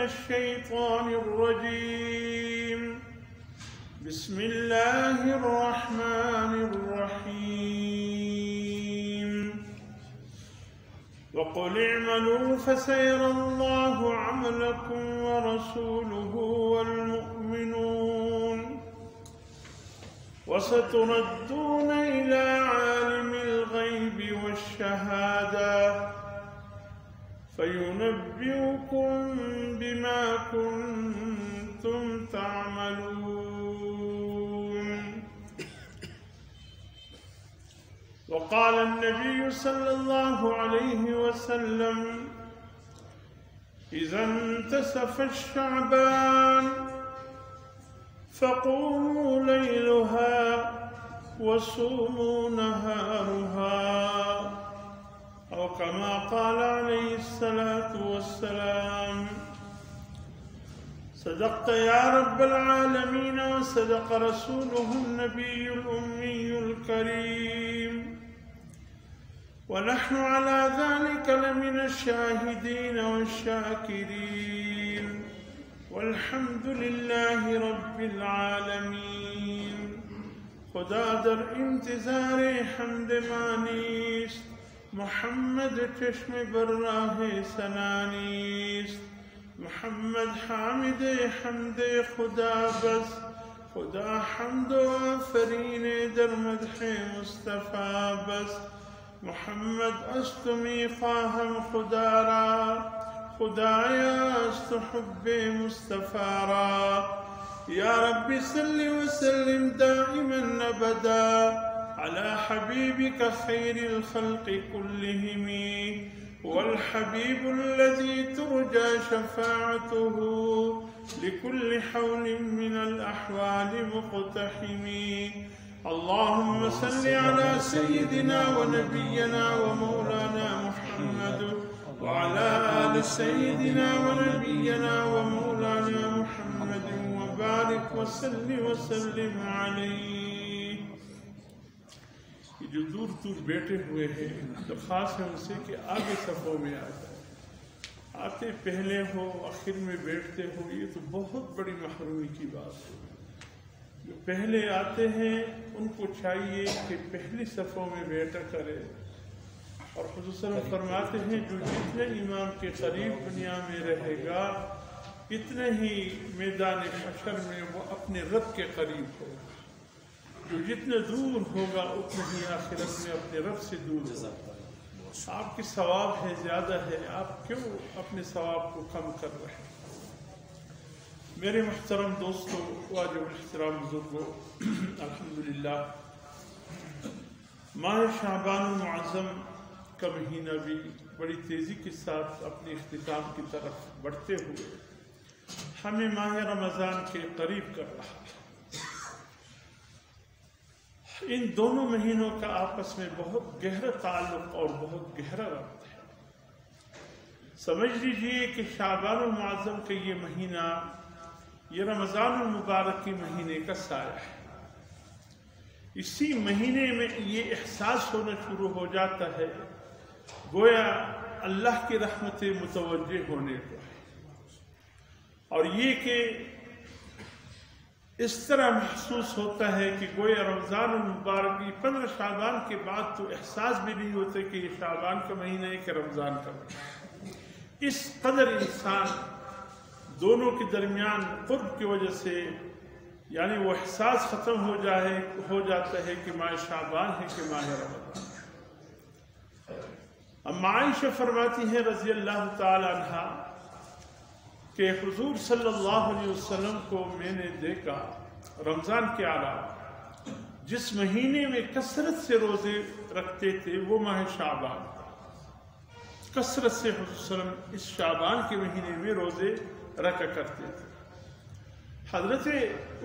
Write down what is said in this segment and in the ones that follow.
الشيطان الرجيم بسم الله الرحمن الرحيم وقل اعملوا فسيرى الله عملكم ورسوله والمؤمنون وستردون إلى عالم الغيب والشهادة فينبئكم بما كنتم تعملون. وقال النبي صلى الله عليه وسلم إذا انتصف الشعبان فقوموا ليلها وصوموا نهارها، أو كما قال عليه الصلاة والسلام. صدقت يا رب العالمين وصدق رسوله النبي الأمي الكريم، ونحن على ذلك لمن الشاهدين والشاكرين، والحمد لله رب العالمين. خدا در انتظار حمد مانیست، محمد چشم بر راه سنانیست. محمد حامد حمد خدا بس، خدا حمد و آفرین در مدح مصطفی بس. محمد است می خواهم خدا را، خدایا است حب مصطفی را. یا رب صل وسلم دائما ابدا على حبيبك خير الخلق كلهم، والحبيب الذي ترجى شفاعته لكل حول من الأحوال مقتحم. اللهم صل على سيدنا ونبينا ومولانا محمد وعلى آل سيدنا ونبينا ومولانا محمد وبارك وسلم عليه. جو دور دور بیٹھے ہوئے ہیں درخواست ہے ان سے کہ آگے صفوں میں آ جائیں. آتے پہلے ہو آخر میں بیٹھتے ہو، یہ تو بہت بڑی محرومی کی بات ہے. جو پہلے آتے ہیں ان کو چاہیے کہ پہلی صفوں میں بیٹھا کرے. اور حضور صلی اللہ علیہ وسلم فرماتے ہیں جو جتنے امام کے قریب دنیا میں رہے گا اتنے ہی میدان حشر میں وہ اپنے رب کے قریب ہوگا. جو جتنے دور ہوگا اتنے ہی آخرت میں اپنے رب سے دور ہوگا. آپ کی ثواب ہے زیادہ ہے، آپ کیوں اپنے ثواب کو کم کر رہے ہیں؟ میرے محترم دوستو، واجب الاحترام بزرگوں، الحمدللہ ماہ شعبان المعظم کا مہینہ بھی بڑی تیزی کے ساتھ اپنے اختتام کی طرف بڑھتے ہوئے ہمیں ماہ رمضان کے قریب کر رہا ہے. ان دونوں مہینوں کا آپس میں بہت گہرا تعلق اور بہت گہرا ربط ہے. سمجھ لیجئے کہ شعبان المعظم کا یہ مہینہ یہ رمضان المبارک کے مہینے کا سایہ ہے. اسی مہینے میں یہ احساس ہونا شروع ہو جاتا ہے گویا اللہ کی رحمت متوجہ ہونے کو ہے، اور یہ کہ اس طرح محسوس ہوتا ہے کہ گویا رمضان المبارک 15 شعبان کے بعد تو احساس بھی نہیں ہوتا کہ یہ شعبان کا مہینہ ہے کہ رمضان کا مہینہ. اس قدر انسان دونوں کے درمیان قرب کی وجہ سے یعنی وہ احساس ختم ہو جاتا ہے کہ ماہ شعبان ہے کہ ماہ رمضان. اما عائشہ فرماتی ہیں رضی اللہ تعالی عنہا کہ حضور صلی اللہ علیہ وسلم کو میں نے دیکھا رمضان کے علاوہ جس مہینے میں کثرت سے روزے رکھتے تھے وہ ماہ شعبان. کثرت سے حضور صلی اللہ علیہ وسلم اس شعبان کے مہینے میں روزے رکھا کرتے تھے. حضرت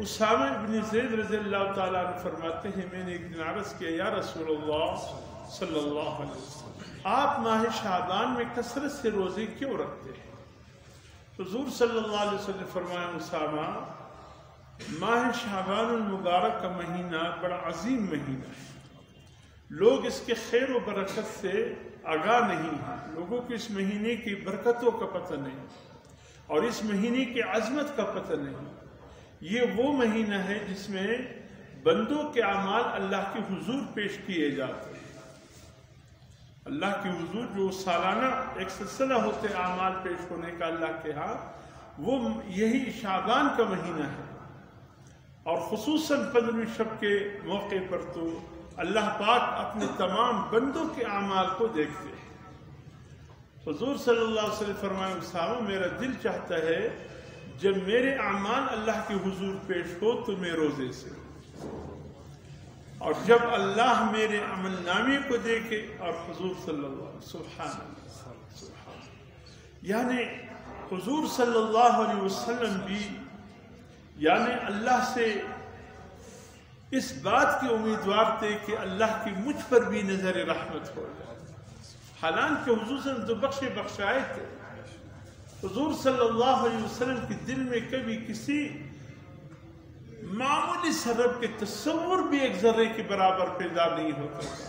اسامہ بن زید رضی اللہ تعالیٰ عنہ فرماتے ہیں میں نے ایک دن عرض کیا یا رسول اللہ صلی اللہ علیہ وسلم آپ ماہ شعبان میں کثرت سے روزے کیوں رکھتے ہیں؟ حضور صلی اللہ علیہ وسلم نے فرمایا اسامہ ماہ شعبان المبارک کا مہینہ بڑا عظیم مہینہ ہے. لوگ اس کے خیر و برکت سے آگاہ نہیں ہیں، لوگوں کو اس مہینے کی برکتوں کا پتہ نہیں. اور اس مہینے کی عظمت کا پتہ نہیں. یہ وہ مہینہ ہے جس میں بندوں کے اعمال اللہ کے حضور پیش کیے جاتے ہیں. اللہ کے حضور جو سالانہ ایک سلسلہ ہوتے اعمال پیش ہونے کا اللہ کے ہاں، وہ یہی شعبان کا مہینہ ہے. اور خصوصاً 15ویں شب کے موقع پر تو اللہ پاک اپنے تمام بندوں کے اعمال کو دیکھتے ہیں. حضور صلی اللہ علیہ وسلم فرمائے اسامہ میرا دل چاہتا ہے جب میرے اعمال اللہ کے حضور پیش ہو تو میں روزے سے، اور جب اللہ میرے عمل نامے کو دیکھے اور حضور صلی اللہ علیہ وسلم سبحان یعنی حضور صلی اللہ علیہ وسلم بھی یعنی اللہ سے اس بات کے امیدوار تھے کہ اللہ کی مجھ پر بھی نظر رحمت ہو جائے. حالانکہ حضور صلی اللہ علیہ وسلم تو بخشائے تھے. حضور صلی اللہ علیہ وسلم کے دل میں کبھی کسی معمولی سبب کے تصور بھی ایک ذرے کے برابر پیدا نہیں ہوتا تھا،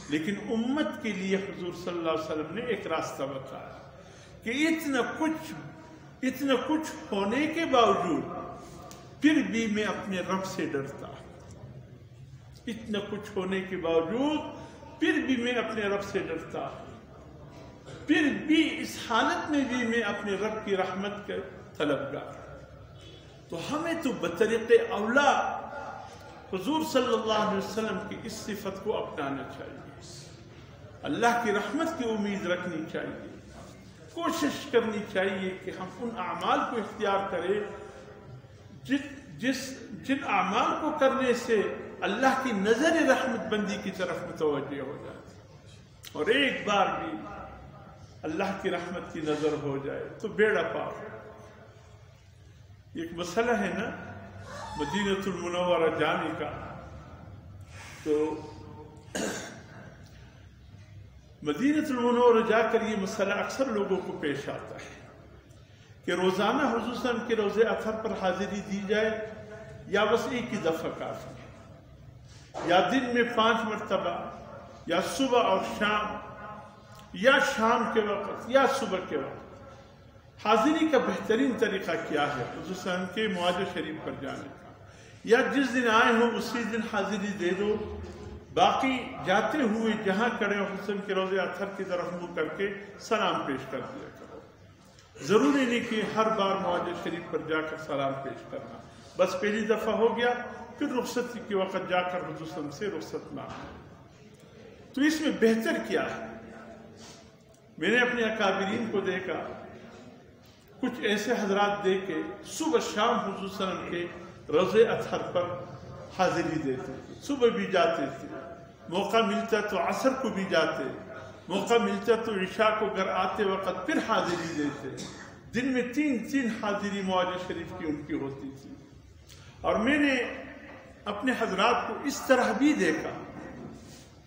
لیکن امت کے لیے حضور صلی اللہ علیہ وسلم نے ایک راستہ بتایا کہ اتنا کچھ ہونے کے باوجود پھر بھی میں اپنے رب سے ڈرتا. اتنا کچھ ہونے کے باوجود پھر بھی میں اپنے رب سے ڈرتا. پھر بھی اس حالت میں بھی میں اپنے رب کی رحمت کے طلبگار. تو ہمیں تو بطریق اولا حضور صلی اللہ علیہ وسلم کی اس صفت کو اپنانا چاہیے. اللہ کی رحمت کی امید رکھنی چاہیے. کوشش کرنی چاہیے کہ ہم ان اعمال کو اختیار کریں جن اعمال کو کرنے سے اللہ کی نظر رحمت بندی کی طرف متوجہ ہو جائے. اور ایک بار بھی اللہ کی رحمت کی نظر ہو جائے تو بیڑا پار. ایک مسئلہ ہے نا مدینہ المنورہ جانے کا، تو مدینہ المنورہ جا کر یہ مسئلہ اکثر لوگوں کو پیش آتا ہے کہ روزانہ حضور صلی اللہ علیہ وسلم کے روزے اطہر پر حاضری دی جائے یا بس ایک ہی دفعہ کافی ہے، یا دن میں 5 مرتبہ، یا صبح اور شام، یا شام کے وقت یا صبح کے وقت. حاضری کا بہترین طریقہ کیا ہے حضور صلی اللہ علیہ وسلم کے معاہدہ شریف پر جانے کا؟ یا جس دن آئے ہو اسی دن حاضری دے دو، باقی جاتے ہوئے جہاں کھڑے ہو حسن کے روزے اطہر کی طرف منہ کر کے سلام پیش کر دیا کرو. ضروری نہیں کہ ہر بار معاہدہ شریف پر جا کر سلام پیش کرنا، بس پہلی دفعہ ہو گیا پھر رخصتی کے وقت جا کر حضور صلی اللہ علیہ وسلم سے رخصت مانگنا. تو اس میں بہتر کیا ہے؟ میں نے اپنے اکابرین کو دیکھا، کچھ ایسے حضرات دیکھے صبح شام حضور صلی اللہ علیہ وسلم کے روزے اطہر پر حاضری دیتے تھے. صبح بھی جاتے تھے، موقع ملتا تو عصر کو بھی جاتے، موقع ملتا تو عشاء کو گھر آتے وقت پھر حاضری دیتے. دن میں 3 حاضری معاہدہ شریف کی ان کی ہوتی تھی. اور میں نے اپنے حضرات کو اس طرح بھی دیکھا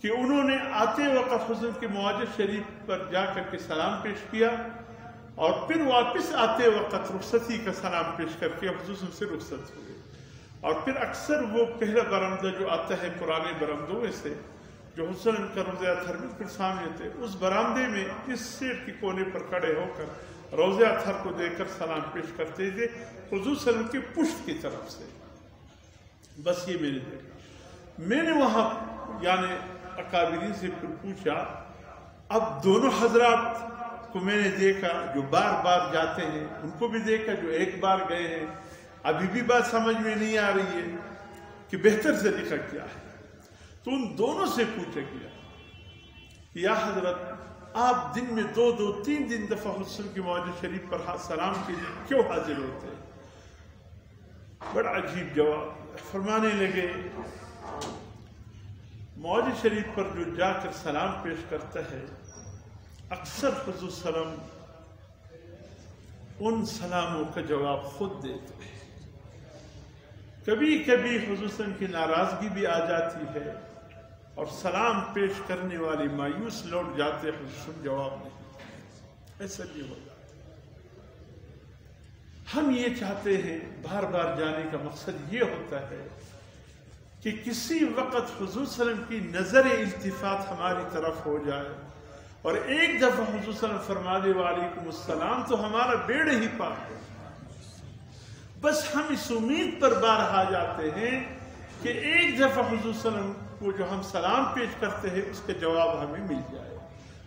کہ انہوں نے آتے وقت حضور کے معاہدہ شریف پر جا کر کے سلام پیش کیا اور پھر واپس آتے وقت رخصتی کا سلام پیش کر کے حضور سے رخصت ہوئے. اور پھر اکثر وہ پہلا برآمدہ جو آتا ہے پرانے برآمدوں میں سے جو حسن کا روزہ اطہر بالکل سامنے تھے، اس برآمدے میں اس سیٹ کے کونے پر کھڑے ہو کر روزہ اطہر کو دیکھ کر سلام پیش کرتے تھے حضور صلی اللہ علیہ وسلم کی پشت کی طرف سے. بس یہ میں نے دیکھا. میں نے وہاں یعنی اکابرین سے پھر پوچھا، اب دونوں حضرات کو میں نے دیکھا جو بار بار جاتے ہیں، ان کو بھی دیکھا جو ایک بار گئے ہیں. ابھی بھی بات سمجھ میں نہیں آ رہی ہے کہ بہتر طریقہ کیا ہے. تو ان دونوں سے پوچھا گیا کہ یا حضرت آپ دن میں 2-3 دفعہ حسن کی معاہدہ شریف پر سلام کے لیے کیوں حاضر ہوتے ہیں؟ بڑا عجیب جواب. فرمانے لگے معاہدہ شریف پر جو جا کر سلام پیش کرتا ہے اکثر حضور سلام ان سلاموں کا جواب خود دیتے ہیں. کبھی کبھی حضور صلی اللہ علیہ وسلم کی ناراضگی بھی آ جاتی ہے اور سلام پیش کرنے والے مایوس لوٹ جاتے ہیں، حضور صلی اللہ علیہ وسلم جواب نہیں. ایسا بھی ہو جاتا. ہم یہ چاہتے ہیں، بار بار جانے کا مقصد یہ ہوتا ہے کہ کسی وقت حضور صلی اللہ علیہ وسلم کی نظر التفات ہماری طرف ہو جائے اور ایک دفعہ حضور صلی اللہ علیہ وسلم فرما دے وعلیکم السلام تو ہمارا بیڑے ہی پار ہے۔ بس ہم اس امید پر بارہا جاتے ہیں کہ ایک دفعہ حضور صلی اللہ علیہ وسلم کو جو ہم سلام پیش کرتے ہیں اس کا جواب ہمیں مل جائے،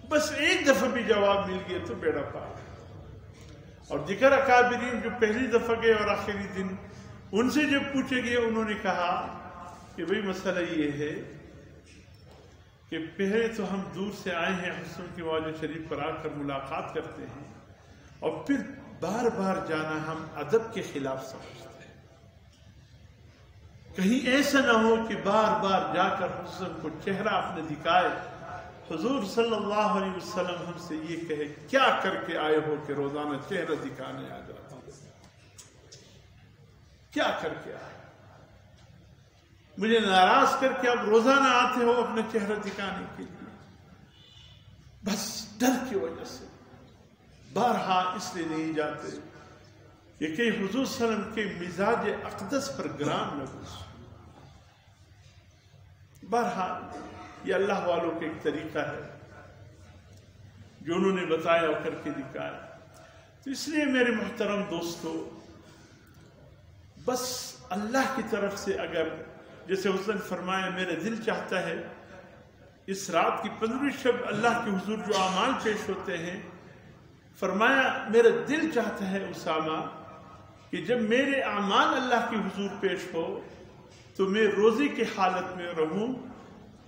بس ایک دفعہ بھی جواب مل گیا تو بیڑا پار ہے۔ اور دیگر اکابرین جو پہلی دفعہ گئے اور آخری دن، ان سے جب پوچھے گئے انہوں نے کہا کہ بھئی مسئلہ یہ ہے کہ پہلے تو ہم دور سے آئے ہیں، حسن کے والد شریف پر آ کر ملاقات کرتے ہیں، اور پھر بار بار جانا ہم ادب کے خلاف سمجھتے ہیں، کہیں ایسا نہ ہو کہ بار بار جا کر حسن کو چہرہ اپنے دکھائے۔ حضور صلی اللہ علیہ وسلم ہم سے یہ کہے کیا کر کے آئے ہو کہ روزانہ چہرہ دکھانے آ جاتے ہو؟ کیا کر کے آئے؟ مجھے ناراض کر کے اب روزانہ آتے ہو اپنے چہرہ دکھانے کے لیے؟ بس ڈر کی وجہ سے بارہا اس لیے نہیں جاتے کہ کہیں حضور صلی اللہ علیہ وسلم کے مزاج اقدس پر گران نہ گزرے۔ بہرحال یہ اللہ والوں کا ایک طریقہ ہے جو انہوں نے بتایا اور کر کے دکھایا۔ تو اس لیے میرے محترم دوستو، بس اللہ کی طرف سے اگر جیسے حسن فرمایا میرا دل چاہتا ہے اس رات کی 15ویں شب اللہ کے حضور جو اعمال پیش ہوتے ہیں، فرمایا میرا دل چاہتا ہے اسامہ کہ جب میرے اعمال اللہ کے حضور پیش ہو تو میں روزے کی حالت میں رہوں،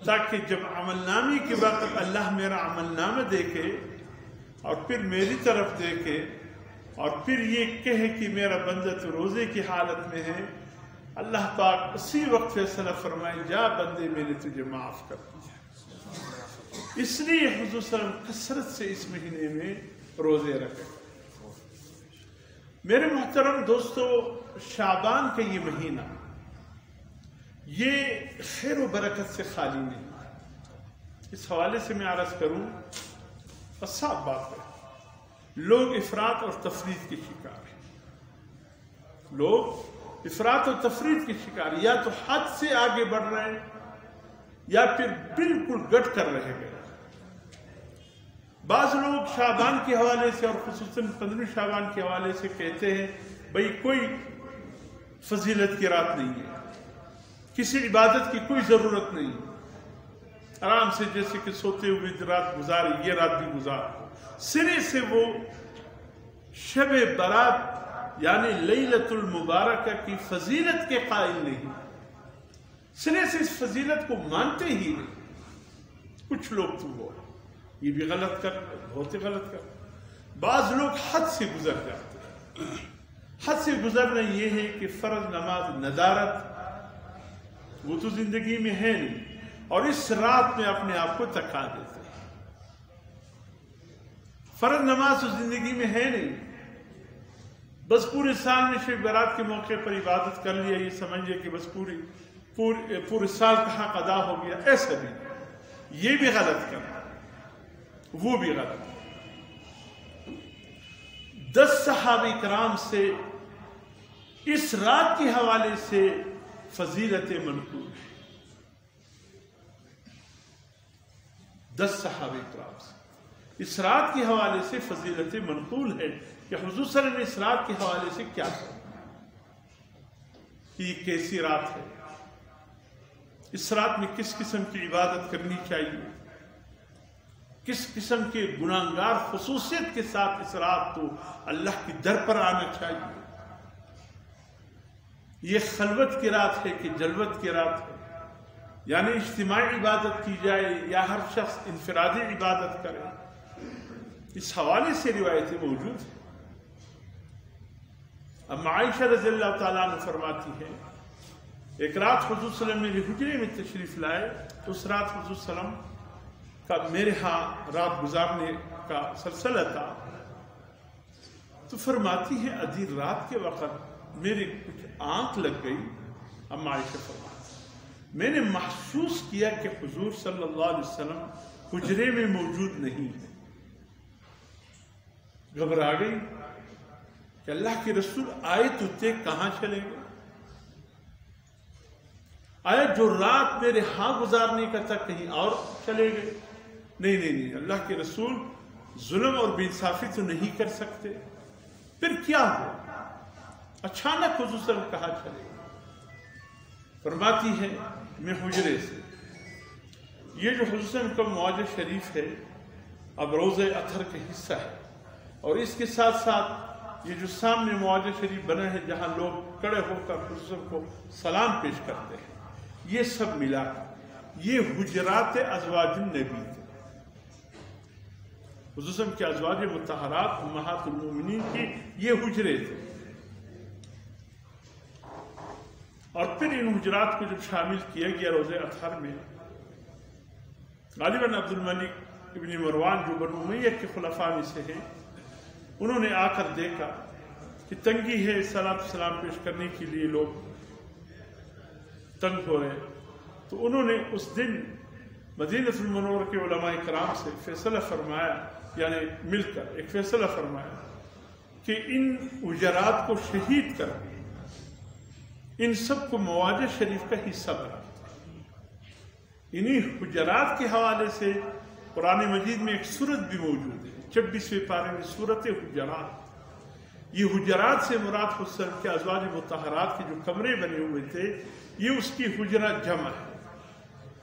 تاکہ جب عمل نامے کے وقت اللہ میرا عمل نامہ دیکھے اور پھر میری طرف دیکھے اور پھر یہ کہے کہ میرا بندہ تو روزے کی حالت میں ہے، اللہ پاک اسی وقت فیصلہ فرمائے جا بندے میں نے تجھے معاف کر دیا۔ اس لیے حضور صلی اللہ علیہ وسلم کثرت سے اس مہینے میں روزے رکھے۔ میرے محترم دوستو، شعبان کا یہ مہینہ یہ خیر و برکت سے خالی نہیں۔ اس حوالے سے میں عرض کروں، اور صاف بات ہے، لوگ افراط اور تفریط کے شکار ہیں۔ لوگ افراط اور تفریط کے شکار، یا تو حد سے آگے بڑھ رہے ہیں یا پھر بالکل گٹ کر رہے گئے۔ بعض لوگ شعبان کے حوالے سے اور خصوصاً 15 شعبان کے حوالے سے کہتے ہیں بھئی کوئی فضیلت کی رات نہیں ہے، کسی عبادت کی کوئی ضرورت نہیں، آرام سے جیسے کہ سوتے ہوئے رات گزاری، یہ رات بھی گزار۔ سرے سے وہ شب برات یعنی لیلۃ المبارکہ کی فضیلت کے قائل نہیں، سرے سے اس فضیلت کو مانتے ہی نہیں۔ کچھ لوگ تو وہ یہ بھی غلط کر، بہت ہی غلط کر۔ بعض لوگ حد سے گزر جاتے ہیں۔ حد سے گزرنا یہ ہے کہ فرض نماز ندارت وہ تو زندگی میں ہے نہیں، اور اس رات میں اپنے آپ کو تکا دیتے ہیں۔ فرض نماز تو زندگی میں ہے نہیں، بس پورے سال میں شب برات کے موقع پر عبادت کر لیا، یہ سمجھے کہ بس پورے سال کا حق ادا ہو گیا، ایسا بھی یہ بھی غلط کرنا، وہ بھی غلط۔ 10 صحابہ کرام سے اس رات کے حوالے سے فضیلت منقول ہے۔ 10 صحابہ کرام سے اس رات کے حوالے سے فضیلت منقول ہے کہ حضور صلی اللہ علیہ وسلم نے اس رات کے حوالے سے کیا کہا، کہ یہ کیسی رات ہے، اس رات میں کس قسم کی عبادت کرنی چاہیے، کس قسم کے گناہگار خصوصیت کے ساتھ اس رات کو اللہ کی در پر آنا چاہیے۔ یہ خلوت کی رات ہے کہ جلوت کی رات ہے، یعنی اجتماعی عبادت کی جائے یا ہر شخص انفرادی عبادت کرے، اس حوالے سے روایتیں موجود ہیں۔ اب عائشہ رضی اللہ تعالیٰ عنہ فرماتی ہے ایک رات حضور صلی اللہ علیہ وسلم میرے حجرے میں تشریف لائے، اس رات حضور صلی اللہ علیہ وسلم کا میرے ہاں رات گزارنے کا سلسلہ تھا، تو فرماتی ہے ادھی رات کے وقت میری کچھ آنکھ لگ گئی۔ اب عائشہ فرماتی میں نے محسوس کیا کہ حضور صلی اللہ علیہ وسلم حجرے میں موجود نہیں ہے، گھبرا گئی کہ اللہ کے رسول آئے تو تھے، کہاں چلے گئے؟ آیا جو رات میرے ہاں گزارنے کا تھا کہیں اور چلے گئے؟ نہیں اللہ کے رسول ظلم اور بے انصافی تو نہیں کر سکتے. پھر کیا ہوا؟ اچانک حضور صلی اللہ علیہ وسلم کہا چلے. فرماتی ہے میں حجرے سے، یہ جو حضور صلی اللہ علیہ وسلم کا معاج شریف ہے اب روضہ اطہر کا حصہ ہے، اور اس کے ساتھ ساتھ یہ جو سامنے معاج شریف بنا ہے جہاں لوگ کڑے ہو کر حضور صلی اللہ علیہ وسلم کو سلام پیش کرتے ہیں، یہ سب ملا یہ حجرات ازواج النبی تھے. حضور صلی اللہ علیہ وسلم کے ازواج مطہرات امہات المومنین کی یہ حجرے تھے. اور پھر ان حجرات کو جب شامل کیا گیا روضہ اطہر میں، غالباً عبد الملک ابن مروان جو بنو امیہ کے خلفاء میں سے ہیں، انہوں نے آ کر دیکھا کہ تنگی ہے، صلاۃ السلام پیش کرنے کے لیے لوگ تنگ ہو رہے ہیں. تو انہوں نے اس دن مدینہ المنورہ کے علماء کرام سے فیصلہ فرمایا، یعنی مل کر ایک فیصلہ فرمایا کہ ان حجرات کو شہید کر ان سب کو معاج شریف کا حصہ بنا. انہی حجرات کے حوالے سے قرآن مجید میں ایک سورت بھی موجود ہے، 26ویں پارے میں سورت حجرات. یہ حجرات سے مراد حضور صلی اللہ علیہ وسلم کے ازواج مطہرات کے جو کمرے بنے ہوئے تھے، یہ اس کی حجرہ جمع ہے،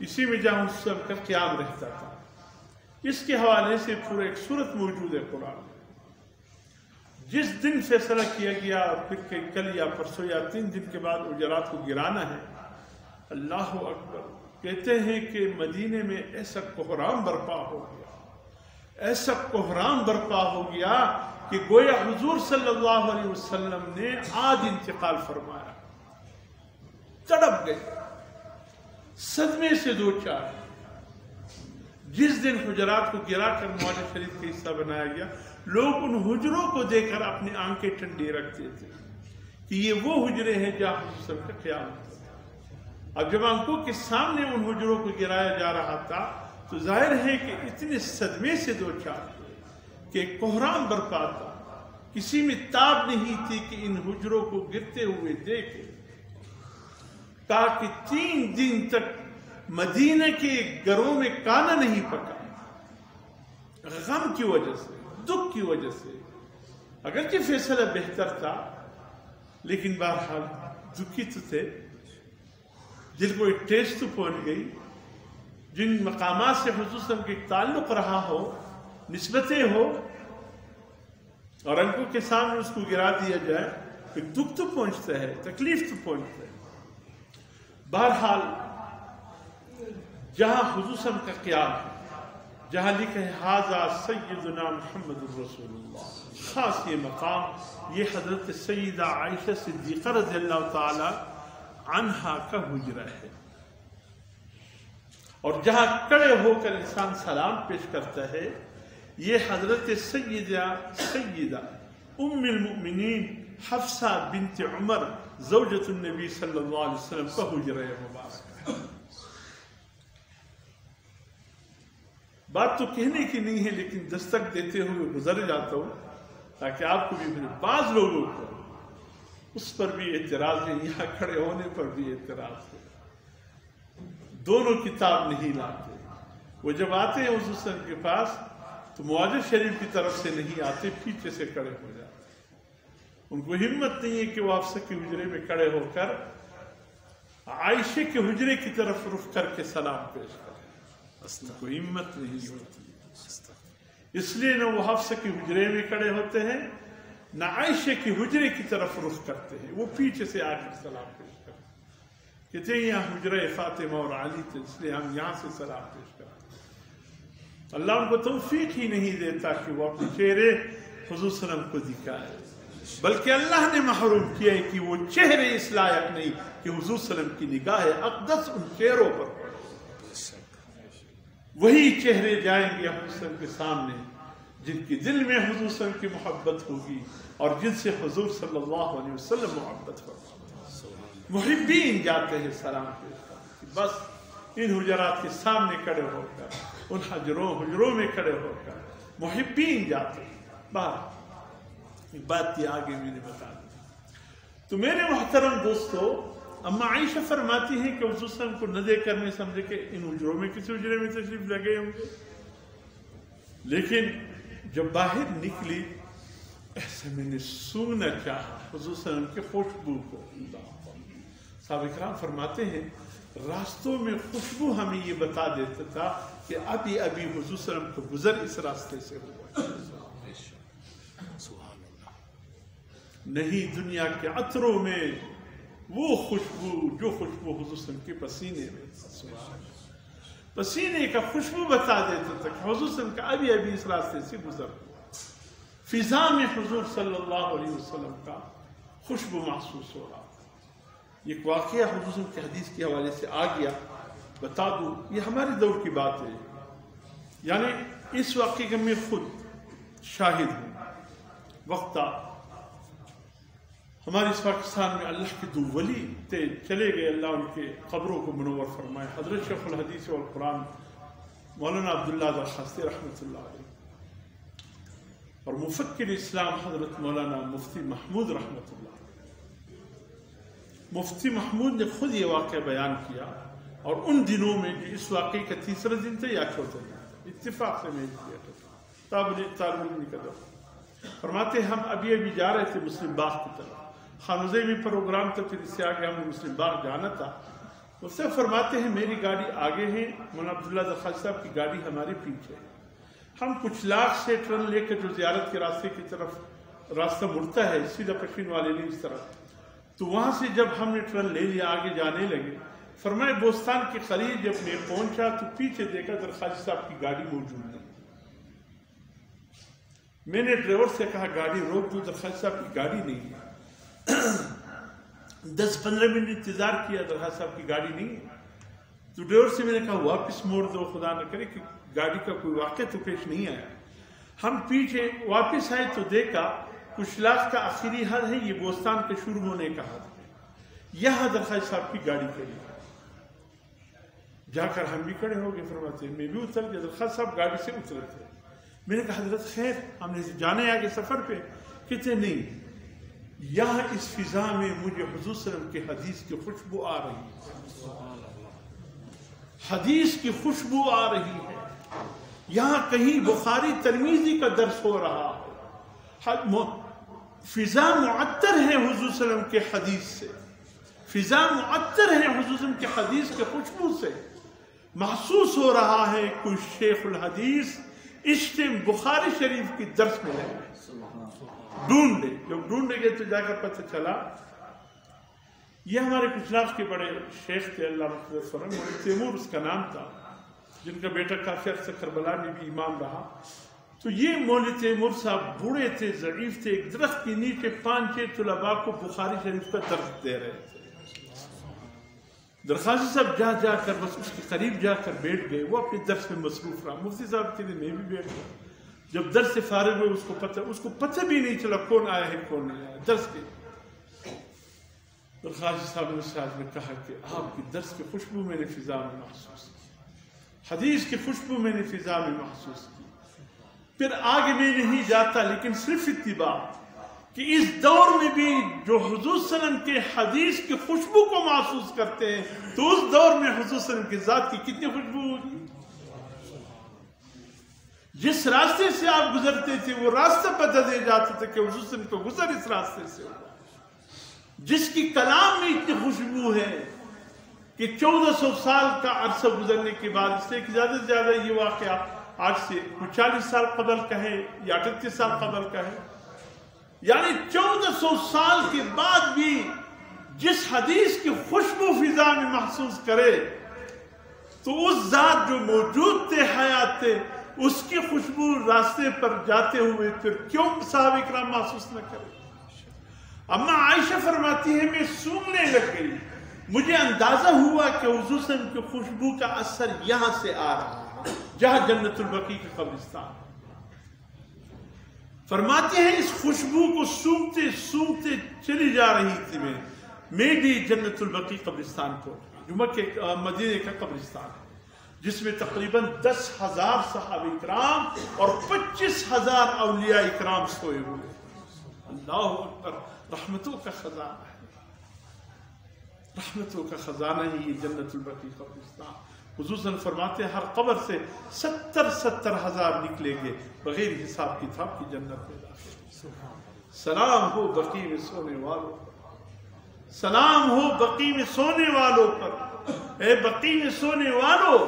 اسی میں جہاں حضور صلی اللہ علیہ وسلم کا قیام رہتا تھا. اس کے حوالے سے پورا ایک سورت موجود ہے قرآن. جس دن فیصلہ کیا گیا اور پھر کل یا پرسوں یا 3 دن کے بعد حجرات کو گرانا ہے، اللہ اکبر، کہتے ہیں کہ مدینے میں ایسا کوہرام برپا ہو گیا، ایسا کوہرام برپا ہو گیا کہ گویا حضور صلی اللہ علیہ وسلم نے آج انتقال فرمایا. تڑپ گئے، صدمے سے دو چار. جس دن حجرات کو گرا کر معاج شریف کا حصہ بنایا گیا، لوگ ان حجروں کو دیکھ کر اپنی آنکھیں ٹھنڈی رکھتے تھے کہ یہ وہ حجرے ہیں جہاں حضور صلی اللہ علیہ وسلم کا قیام تھا. اب جب آنکھوں کے سامنے ان حجروں کو گرایا جا رہا تھا تو ظاہر ہے کہ اتنے صدمے سے دو چار کہ کوہرام برپا تھا. کسی میں تاب نہیں تھی کہ ان حجروں کو گرتے ہوئے دیکھے، تاکہ 3 دن تک مدینہ کے گھروں میں کانا نہیں پکا، غم کی وجہ سے، دکھ کی وجہ سے. اگرچہ فیصلہ بہتر تھا لیکن بہرحال دکھی تو تھے. دل کو ایک ٹیس تو پہنچ گئی. جن مقامات سے حضور صلی اللہ علیہ وسلم کے تعلق رہا ہو، نسبتیں ہو، اور انکوں کے سامنے اس کو گرا دیا جائے، ایک دکھ تو پہنچتا ہے، تکلیف تو پہنچتا ہے. بہرحال جہاں حضور صلی اللہ علیہ وسلم کا قیام ہے، جہاں لکھا ہے ھذا سیدنا محمد رسول اللہ، خاص یہ مقام یہ حضرت سیدہ عائشہ صدیقہ رضی اللہ تعالی عنہا کا حجرہ ہے. اور جہاں کڑے ہو کر انسان سلام پیش کرتا ہے، یہ حضرت سیدہ ام المؤمنین حفصہ بنت عمر زوجۃ النبی صلی اللہ علیہ وسلم کا حجرہ مبارک ہے. بات تو کہنے کی نہیں ہے لیکن دستک دیتے ہوئے گزر جاتا ہوں تاکہ آپ کو بھی ملے. بعض لوگوں کو اس پر بھی اعتراض ہے، یہاں کھڑے ہونے پر بھی اعتراض ہے، دونوں کتاب نہیں لاتے. وہ جب آتے ہیں حضور صلی اللہ علیہ وسلم کے پاس تو معاج شریف کی طرف سے نہیں آتے، پیچھے سے کھڑے ہو جاتے. ان کو ہمت نہیں ہے کہ وہ حفصہ کے حجرے میں کھڑے ہو کر عائشہ کے حجرے کی طرف رخ کر کے سلام پیش کریں. ان کو ہمت نہیں ہوتی، اس لیے نہ وہ حفصہ کے حجرے میں کھڑے ہوتے ہیں نہ عائشہ کے حجرے کی طرف رخ کرتے ہیں، وہ پیچھے سے آ کر سلام پیش کرتے ہیں. کہتے ہیں یہاں حجرہ فاطمہ اور علی تھے، اس لیے ہم یہاں سے سلام پیش کرتے ہیں. اللہ ان کو توفیق ہی نہیں دیتا کہ وہ اپنے چہرے حضور صلی اللہ علیہ وسلم کو دکھائے، بلکہ اللہ نے محروم کیا ہے کہ وہ چہرے اس لائق نہیں کہ حضور صلی اللہ علیہ وسلم کی نگاہ اقدس ان چہروں پر. وہی چہرے جائیں گے حضور صلی اللہ علیہ وسلم کے سامنے جن کے دل میں حضور صلی اللہ علیہ وسلم کی محبت ہوگی اور جن سے حضور صلی اللہ علیہ وسلم محبت ہوگی. محبین جاتے ہیں سلام پیش کرتے، بس ان حجرات کے سامنے کھڑے ہو کر، ان حجروں میں کھڑے ہو کر محبین جاتے ہیں. بات یہ آگے میں نے بتا دی. تو میرے محترم دوستو، اما عائشہ فرماتی ہیں کہ حضور صلی اللہ علیہ وسلم کو نہ دیکھ کر میں سمجھے کہ ان حجروں میں کسی حجرے میں تشریف لگے ہوں گے. لیکن جب باہر نکلی ایسے میں نے سونگنا چاہا حضور صلی اللہ علیہ وسلم کی خوشبو کو. صحابہ کرام فرماتے ہیں راستوں میں خوشبو ہمیں یہ بتا دیتا تھا کہ ابھی ابھی حضور صلی اللہ علیہ وسلم کو گزر اس راستے سے ہوا. نہیں دنیا کے عطروں میں وہ خوشبو جو خوشبو حضور صلی اللہ علیہ وسلم کے پسینے میں پسینے کا خوشبو بتا دیتا تھا کہ حضور صلی اللہ علیہ وسلم کا ابھی ابھی اس راستے سے گزر ہوا. فضا میں حضور صلی اللہ علیہ وسلم کا خوشبو محسوس ہو رہا. ایک واقعہ حضور صلی اللہ علیہ وسلم کی حدیث کے حوالے سے آ گیا, بتا دوں. یہ ہمارے دور کی بات ہے, یعنی اس واقعے کا میں خود شاہد ہوں. وقت ہمارے اس پاکستان میں اللہ کے دو ولی تھے, چلے گئے, اللہ ان کے قبروں کو منور فرمائے. حضرت شیخ الحدیث والقرآن مولانا عبداللہ درخواستی رحمۃ اللہ علیہ, اور مفکر اسلام حضرت مولانا مفتی محمود رحمۃ اللہ. مفتی محمود نے خود یہ واقعہ بیان کیا, اور ان دنوں میں جو اس واقعے کا تیسرا دن تھا یا چوتھا دن تھا, اتفاق سے میں کیا تھا طالب علم کا دور. فرماتے ہم ابھی ابھی جا رہے تھے مسلم باغ کی طرف, خانوزے میں پروگرام تھا, پھر اس سے آگے ہم نے مسلم باغ جانا تھا. اس سے فرماتے ہیں میری گاڑی آگے ہے, مولانا عبداللہ درخواست صاحب کی گاڑی ہمارے پیچھے ہے. ہم کچھ لاکھ سے ٹرن لے کر جو زیارت کے راستے کی طرف راستہ مڑتا ہے سیدھا پشین والے نے اس طرف, تو وہاں سے جب ہم نے ٹرن لے لیا آگے جانے لگے, فرمائے بوستان کے قریب جب میں پہنچا تو پیچھے دیکھا درخواست صاحب کی گاڑی موجود نہیں. میں نے ڈرائیور سے کہا گاڑی روک دو, درخواست صاحب کی گاڑی نہیں ہے. 10-15 منٹ انتظار کیا, درخواست صاحب کی گاڑی نہیں ہے. تو ڈرائیور سے میں نے کہا واپس موڑ دو, خدا نہ کرے کہ گاڑی کا کوئی واقعہ تو پیش نہیں آیا. ہم پیچھے واپس آئے تو دیکھا کچھ لاکھ کا آخری حد ہے, یہ بوستان کے شروع ہونے کا حد ہے, یہاں درخواست صاحب کی گاڑی کھڑی. جا کر ہم بھی کھڑے ہو گئے. فرماتے میں بھی اتر گیا, درخواست صاحب گاڑی سے اترے تھے. میں نے کہا حضرت خیر ہم نے جانے آگے سفر پہ, کہتے نہیں, یہاں اس فضا میں مجھے حضور صلی اللہ علیہ وسلم کے حدیث کی خوشبو آ رہی ہے, حدیث کی خوشبو آ رہی ہے. یہاں کہیں بخاری ترمذی کا درس ہو رہا ہے, فضا معطر ہے حضور صلی اللہ علیہ وسلم کے حدیث سے, فضا معطر ہے حضور صلی اللہ علیہ وسلم کے حدیث کے خوشبو سے. محسوس ہو رہا ہے کوئی شیخ الحدیث اس ٹائم بخاری شریف کی درس میں ہے. ڈھونڈے, جب ڈھونڈے گئے تو جا کر پتہ چلا یہ ہمارے کچھ لاکھ کے بڑے شیخ تھے, اللہ مغفرت فرمائے, مولوی تیمور اس کا نام تھا, جن کا بیٹا کافی عرصہ کربلا میں بھی امام رہا. تو یہ مولوی تیمور صاحب بوڑھے تھے, ضعیف تھے, ایک درخت کے نیچے 5-6 طلباء کو بخاری شریف کا درس دے رہے تھے. درخواست صاحب جا کر بس اس کے قریب جا کر بیٹھ گئے, وہ اپنے درس میں مصروف رہا. مفتی صاحب کے لیے میں بھی بیٹھ گیا. جب درس سے فارغ ہوئے اس کو پتہ بھی نہیں چلا کون آیا ہے کون نہیں آیا درس کے. درخواست صاحب نے کہا کہ آپ کی درس کی خوشبو میں نے فضا میں محسوس کی, حدیث کی خوشبو میں نے فضا میں محسوس کی. پھر آگے میں نہیں جاتا, لیکن صرف اتباع کہ اس دور میں بھی جو حضور صلی اللہ علیہ وسلم کے حدیث کی خوشبو کو محسوس کرتے ہیں, تو اس دور میں حضور صلی اللہ علیہ وسلم کی ذات کی کتنی خوشبو ہوگی. جس راستے سے آپ گزرتے تھے وہ راستہ پتہ دے جاتا تھا کہ حضور صلی اللہ علیہ وسلم کو گزر اس راستے سے ہوا. جس کی کلام میں اتنی خوشبو ہے کہ 1400 سال کا عرصہ گزرنے کے بعد, اس سے زیادہ سے زیادہ یہ واقعہ آج سے 40 سال قبل کا ہے یا 38 سال قبل کا ہے, یعنی 1400 سال کے بعد بھی جس حدیث کی خوشبو فضا میں محسوس کرے, تو اس ذات جو موجود تھے, حیات تھے, اس کی خوشبو راستے پر جاتے ہوئے پھر کیوں صحابہ کرام محسوس نہ کرے. اما عائشہ فرماتی ہے میں سونگنے لگ گئی, مجھے اندازہ ہوا کہ حضور صلی اللہ علیہ وسلم کی خوشبو کا اثر یہاں سے آ رہا ہے, جہاں جنت البقیع کا قبرستان. فرماتے ہیں اس خوشبو کو سونگتے سونگتے چلی جا رہی تھی میں بھی جنت البقیع قبرستان کو, جو مکہ مدینے کا قبرستان ہے, جس میں تقریباً 10,000 صحابہ کرام اور 25,000 اولیاء اکرام سوئے ہوئے. اللہ اکبر, رحمتوں کا خزانہ ہے, رحمتوں کا خزانہ ہے یہ جنت البقیع قبرستان. حضور صلی اللہ علیہ وسلم فرماتے ہیں ہر قبر سے 70,000 نکلیں گے بغیر حساب کتاب کی جنت میں داخل۔ سلام ہو بقیع میں سونے والوں پر، سلام ہو بقیع میں سونے والوں پر۔ اے بقیع میں سونے والوں،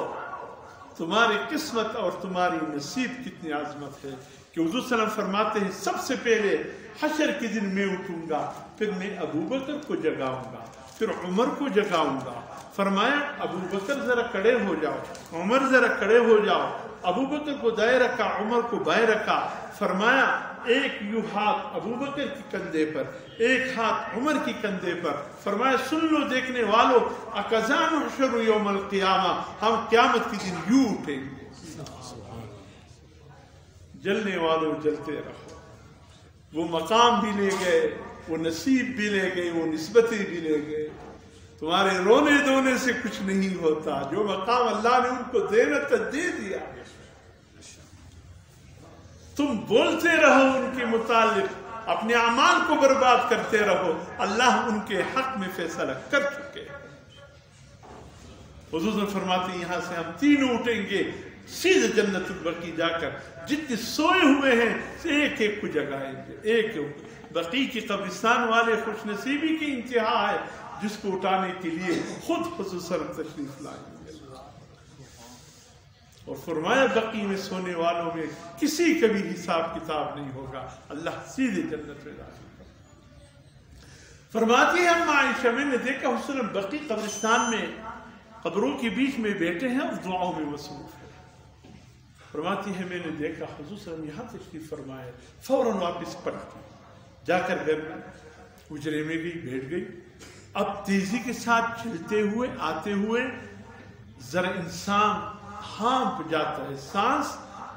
تمہاری قسمت اور تمہاری نصیب کتنی عظمت ہے کہ حضور صلی اللہ علیہ وسلم فرماتے ہیں سب سے پہلے حشر کے دن میں اٹھوں گا، پھر میں ابوبکر کو جگاؤں گا، پھر عمر کو جگاؤں گا۔ فرمایا ابوبکر ذرا کھڑے ہو جاؤ، عمر ذرا کھڑے ہو جاؤ۔ ابوبکر کو دائیں رکھا، عمر کو بائیں رکھا۔ فرمایا ایک یوں ہاتھ ابوبکر کے کندھے پر، ایک ہاتھ عمر کی کندھے پر۔ فرمایا سن لو دیکھنے والوں، اقذا نحشر یوم القیامہ، ہم قیامت کے دن یوں اٹھیں گے۔ جلنے والوں جلتے رہو۔ وہ مقام بھی لے گئے، وہ نصیب بھی لے گئے، وہ نسبتیں بھی لے گئے۔ تمہارے رونے دھونے سے کچھ نہیں ہوتا، جو مقام اللہ نے ان کو دینا تھا دے دیا۔ تم بولتے رہو ان کے متعلق، اپنے اعمال کو برباد کرتے رہو، اللہ ان کے حق میں فیصلہ کر چکے۔ حضور فرماتے ہیں یہاں سے ہم تینوں اٹھیں گے سیدھے جنت البقیع جا کر، جتنے سوئے ہوئے ہیں ایک ایک کو جگائیں گے، ایک بقیع کی قبرستان والے خوش نصیبی کی انتہا ہے جس کو اٹھانے کے لیے خود حضور صلی اللہ علیہ وسلم تشریف لائیں گے۔ اور فرمایا بقیع میں سونے والوں میں کسی کا بھی حساب کتاب نہیں ہوگا، اللہ سیدھے جنت میں داخل کرے۔ فرماتی ہے ہم عائشہ میں نے دیکھا حضور صلی اللہ علیہ وسلم بقیع قبرستان میں قبروں کے بیچ میں بیٹھے ہیں اور دعاؤں میں مصروف ہیں۔ فرماتی ہے میں نے دیکھا حضور صلی اللہ علیہ وسلم یہاں تشریف فرمائے، فوراً واپس پلٹی، جا کر گھر میں حجرے میں گئی، بیٹھ گئی۔ اب تیزی کے ساتھ چلتے ہوئے آتے ہوئے ذرا انسان ہانپ جاتا ہے، سانس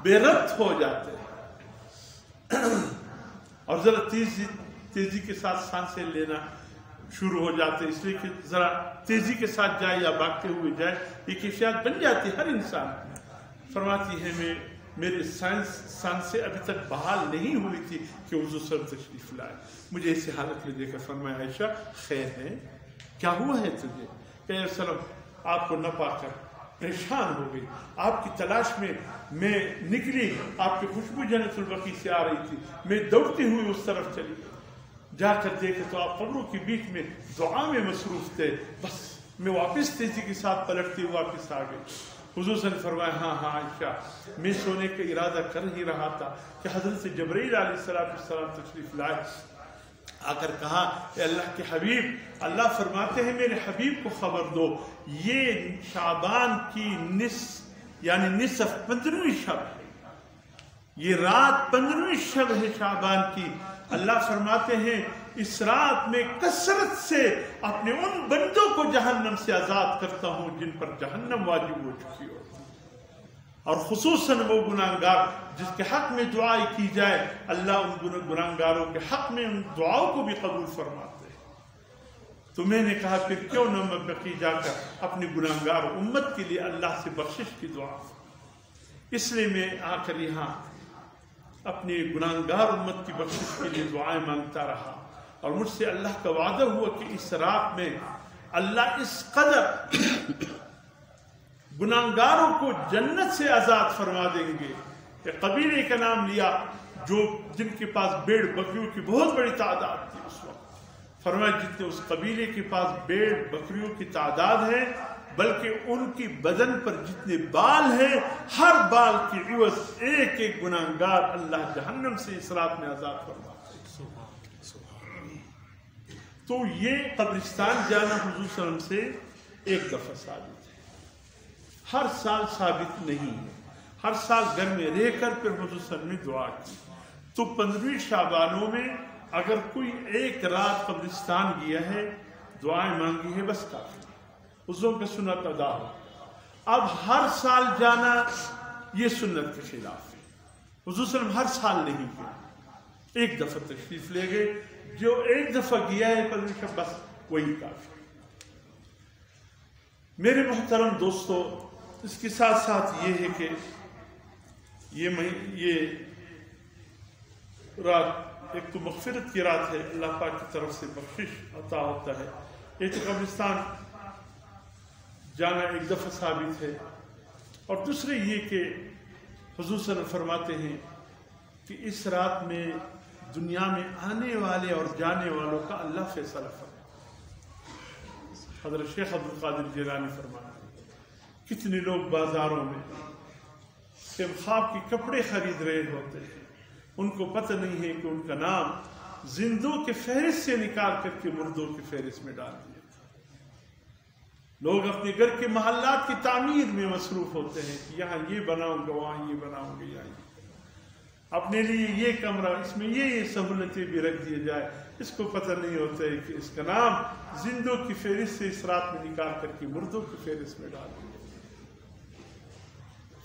بے ربط ہو جاتے ہیں، اور ذرا تیزی کے ساتھ سانسیں لینا شروع ہو جاتے ہیں، اس لیے کہ ذرا تیزی کے ساتھ جائے یا بھاگتے ہوئے جائے، یہ کیفیت بن جاتی ہے ہر انسان۔ فرماتی ہے میرے سانسیں ابھی تک بحال نہیں ہوئی تھی کہ حضور صلی اللہ علیہ وسلم تشریف لائے۔ مجھے اسی حالت میں دیکھ کر فرمایا عائشہ خیر ہے، کیا ہوا ہے تجھے؟ کہ یا رسول اللہ آپ کو نہ پا کر پریشان ہو گئی، آپ کی تلاش میں نکلی، آپ کی خوشبو جنت البقیع سے آ رہی تھی، میں دوڑتے ہوئے اس طرف چلی، جا کر دیکھے تو آپ قبروں کے بیچ میں دعا میں مصروف تھے، بس میں واپس تیزی کے ساتھ پلٹتی ہوئے واپس آ گئی۔ حضور صلی اللہ علیہ وسلم فرمایا ہاں عائشہ میں سونے کا ارادہ کر ہی رہا تھا کہ حضرت جبرائیل علیہ السلام تشریف لائے۔ آ کر کہا کہ اللہ کے حبیب، اللہ فرماتے ہیں میرے حبیب کو خبر دو، یہ شعبان کی نصف 15ویں شب ہے، یہ رات 15ویں شب ہے شعبان کی۔ اللہ فرماتے ہیں اس رات میں کثرت سے اپنے ان بندوں کو جہنم سے آزاد کرتا ہوں جن پر جہنم واجب ہو چکی ہو، اور خصوصاً وہ گناہگار جس کے حق میں دعائیں کی جائے، اللہ ان گناہگاروں کے حق میں ان دعاؤں کو بھی قبول فرماتے ہیں۔ تو میں نے کہا پھر کیوں نہ میں بقیع جا کر اپنی گناہگار امت کے لیے اللہ سے بخشش کی دعا، اس لیے میں آ کر یہاں اپنی گناہگار امت کی بخشش کے لیے دعائیں مانگتا رہا، اور مجھ سے اللہ کا وعدہ ہوا کہ اس رات میں اللہ اس قدر گناہگاروں کو جنت سے آزاد فرما دیں گے کہ قبیلے کا نام لیا جن کے پاس بھیڑ بکریوں کی بہت بڑی تعداد تھی اس وقت۔ فرمایا جتنے اس قبیلے کے پاس بھیڑ بکریوں کی تعداد ہے، بلکہ ان کی بدن پر جتنے بال ہیں ہر بال کی عوض ایک ایک گناہگار اللہ جہنم سے اس رات میں آزاد فرما۔ تو یہ قبرستان جانا حضور صلی اللہ علیہ وسلم سے ایک دفعہ ثابت ہے، ہر سال ثابت نہیں ہے۔ ہر سال گھر میں رہ کر پھر حضور صلی اللہ علیہ وسلم نے دعا کی۔ تو 15ویں شعبانوں میں اگر کوئی ایک رات قبرستان گیا ہے، دعائیں مانگی ہے، بس کافی، حضور کا سنت ادا ہو۔ اب ہر سال جانا یہ سنت کے خلاف ہے، حضور صلی اللہ علیہ وسلم ہر سال نہیں گئے، ایک دفعہ تشریف لے گئے، جو ایک دفعہ گیا ہے پر بس وہی کافی۔ میرے محترم دوستو، اس کے ساتھ ساتھ یہ ہے کہ یہ رات ایک تو مغفرت کی رات ہے، اللہ پاک کی طرف سے بخشش عطا ہوتا ہے۔ ایک تو قبرستان جانا ایک دفعہ ثابت ہے، اور دوسرے یہ کہ حضور صلی اللہ علیہ وسلم فرماتے ہیں کہ اس رات میں دنیا میں آنے والے اور جانے والوں کا اللہ فیصلہ فرمائے۔ حضرت شیخ عبد القادر جیلانی فرماتے ہیں کتنے لوگ بازاروں میں خواب کے کپڑے خرید رہے ہوتے ہیں، ان کو پتہ نہیں ہے کہ ان کا نام زندوں کے فہرست سے نکال کر کے مردوں کے فہرست میں ڈال دیا۔ لوگ اپنے گھر کے محلات کی تعمیر میں مصروف ہوتے ہیں کہ یہاں یہ بناؤں گا، وہاں یہ بناؤں گا، یہاں یہ، اپنے لیے یہ کمرہ، اس میں یہ سہولتیں بھی رکھ دیے جائے، اس کو پتہ نہیں ہوتا ہے کہ اس کا نام زندوں کی فہرست سے اس رات میں نکال کر کے مردوں کی فہرست میں ڈال دیا۔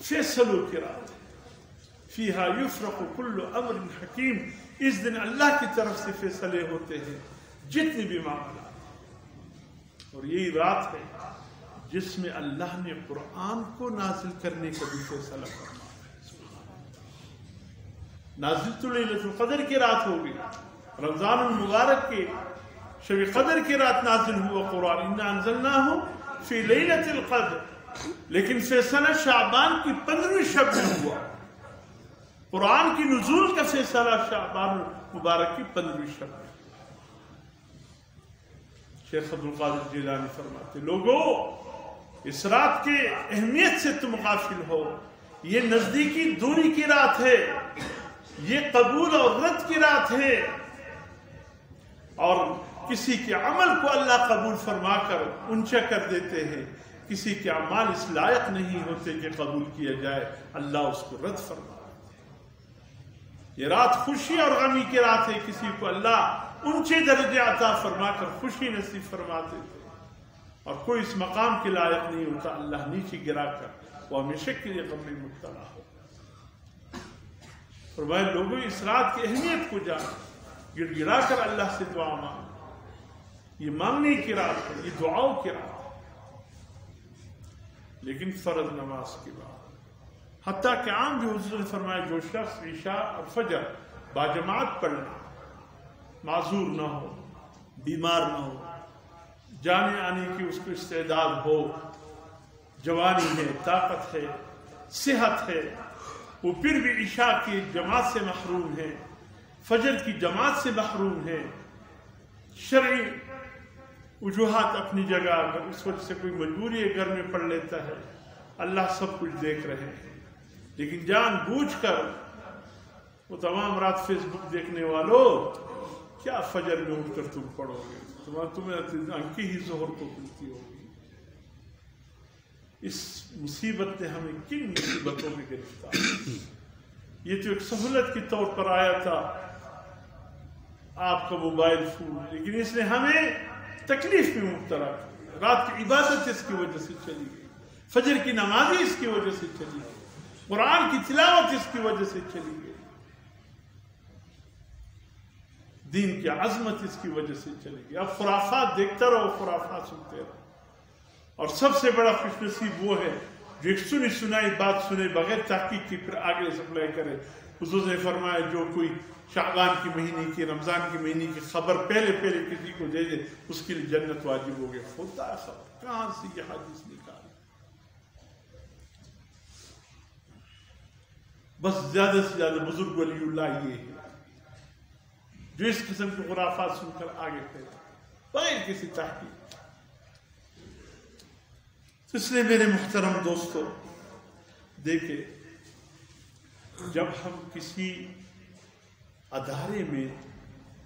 فیصلوں کی رات، فیہا یفرق کل امر حکیم، اس دن اللہ کی طرف سے فیصلے ہوتے ہیں جتنے بھی معاملات، اور یہی رات ہے جس میں اللہ نے قرآن کو نازل کرنے کا بھی فیصلہ فرمایا ہے۔ نازل تو لیلۃ القدر کی رات ہوگی، رمضان المبارک کے شب قدر کی رات نازل ہوا قرآن، انا انزلناہ فی لیلۃ القدر، لیکن فیصلہ شعبان کی 15ویں شب میں ہوا۔ قرآن کی نزول کا فیصلہ شعبان مبارک کی 15ویں شب میں۔ شیخ عبد القادر جیلانی فرماتے لوگوں اس رات کے اہمیت سے تم غافل ہو، یہ نزدیکی دوری کی رات ہے، یہ قبول اور رد کی رات ہے، اور کسی کے عمل کو اللہ قبول فرما کر اونچا کر دیتے ہیں، کسی کے اعمال اس لائق نہیں ہوتے کہ قبول کیا جائے، اللہ اس کو رد فرما۔ یہ رات خوشی اور غمی کی رات ہے، کسی کو اللہ اونچے درجے عطا فرما کر خوشی نصیب فرماتے تھے، اور کوئی اس مقام کے لائق نہیں ہوتا، اللہ نیچے گرا کر وہ ہمیشہ کے لیے غم میں مبتلا ہو۔ فرمایا لوگوں اس رات کی اہمیت کو جان، گڑ گڑا کر اللہ سے دعا مانگ، یہ مانگنے کی رات ہے، یہ دعاؤں کی رات ہے، لیکن فرض نماز کے بعد، حتیٰ کہ عام بھی حضور نے فرمایا جو شخص عشاء اور فجر باجماعت پڑھنا، معذور نہ ہو، بیمار نہ ہو، جانے آنے کی اس کو استعداد ہو، جوانی ہے، طاقت ہے، صحت ہے، وہ پھر بھی عشاء کی جماعت سے محروم ہے، فجر کی جماعت سے محروم ہے، شرعی وجوہات اپنی جگہ، اگر اس وجہ سے کوئی مجبوری ہے گھر میں پڑھ لیتا ہے، اللہ سب کچھ دیکھ رہے ہیں، لیکن جان بوجھ کر وہ تمام رات فیس بک دیکھنے والوں کیا فجر میں اٹھ کر تم پڑھو گے، تمہیں انکی ہی ظہر کو کھلتی ہوگی۔ اس مصیبت نے ہمیں کن مصیبتوں میں گرفتار، یہ تو ایک سہولت کے طور پر آیا تھا آپ کا موبائل فون، لیکن اس نے ہمیں تکلیف میں مبتلا کیا۔ رات کی عبادت اس کی وجہ سے چلی گئی، فجر کی نمازی اس کی وجہ سے چلی گئی، قرآن کی تلاوت اس کی وجہ سے چلی گئی، دین کی عظمت اس کی وجہ سے چلی گئی۔ اب خرافات دیکھتا رہو، خرافات سنتے رہو، اور سب سے بڑا خوش نصیب وہ ہے جو ایک سنی سنائی بات سنے بغیر تحقیق کی پھر آگے سپلائی کرے۔ حضور نے فرمایا جو کوئی شعبان کی مہینے کی، رمضان کی مہینے کی خبر پہلے کسی کو دے دے، اس کے لیے جنت واجب ہو گیا۔ ہوتا ہے خبر، کہاں سے یہ حدیث نکال، بس زیادہ سے زیادہ بزرگ ولی اللہ یہ ہے جو اس قسم کے خرافات سن کر آگے پھیلا بغیر کسی تحقیق۔ اس لیے میرے محترم دوستو دیکھیں، جب ہم کسی ادارے میں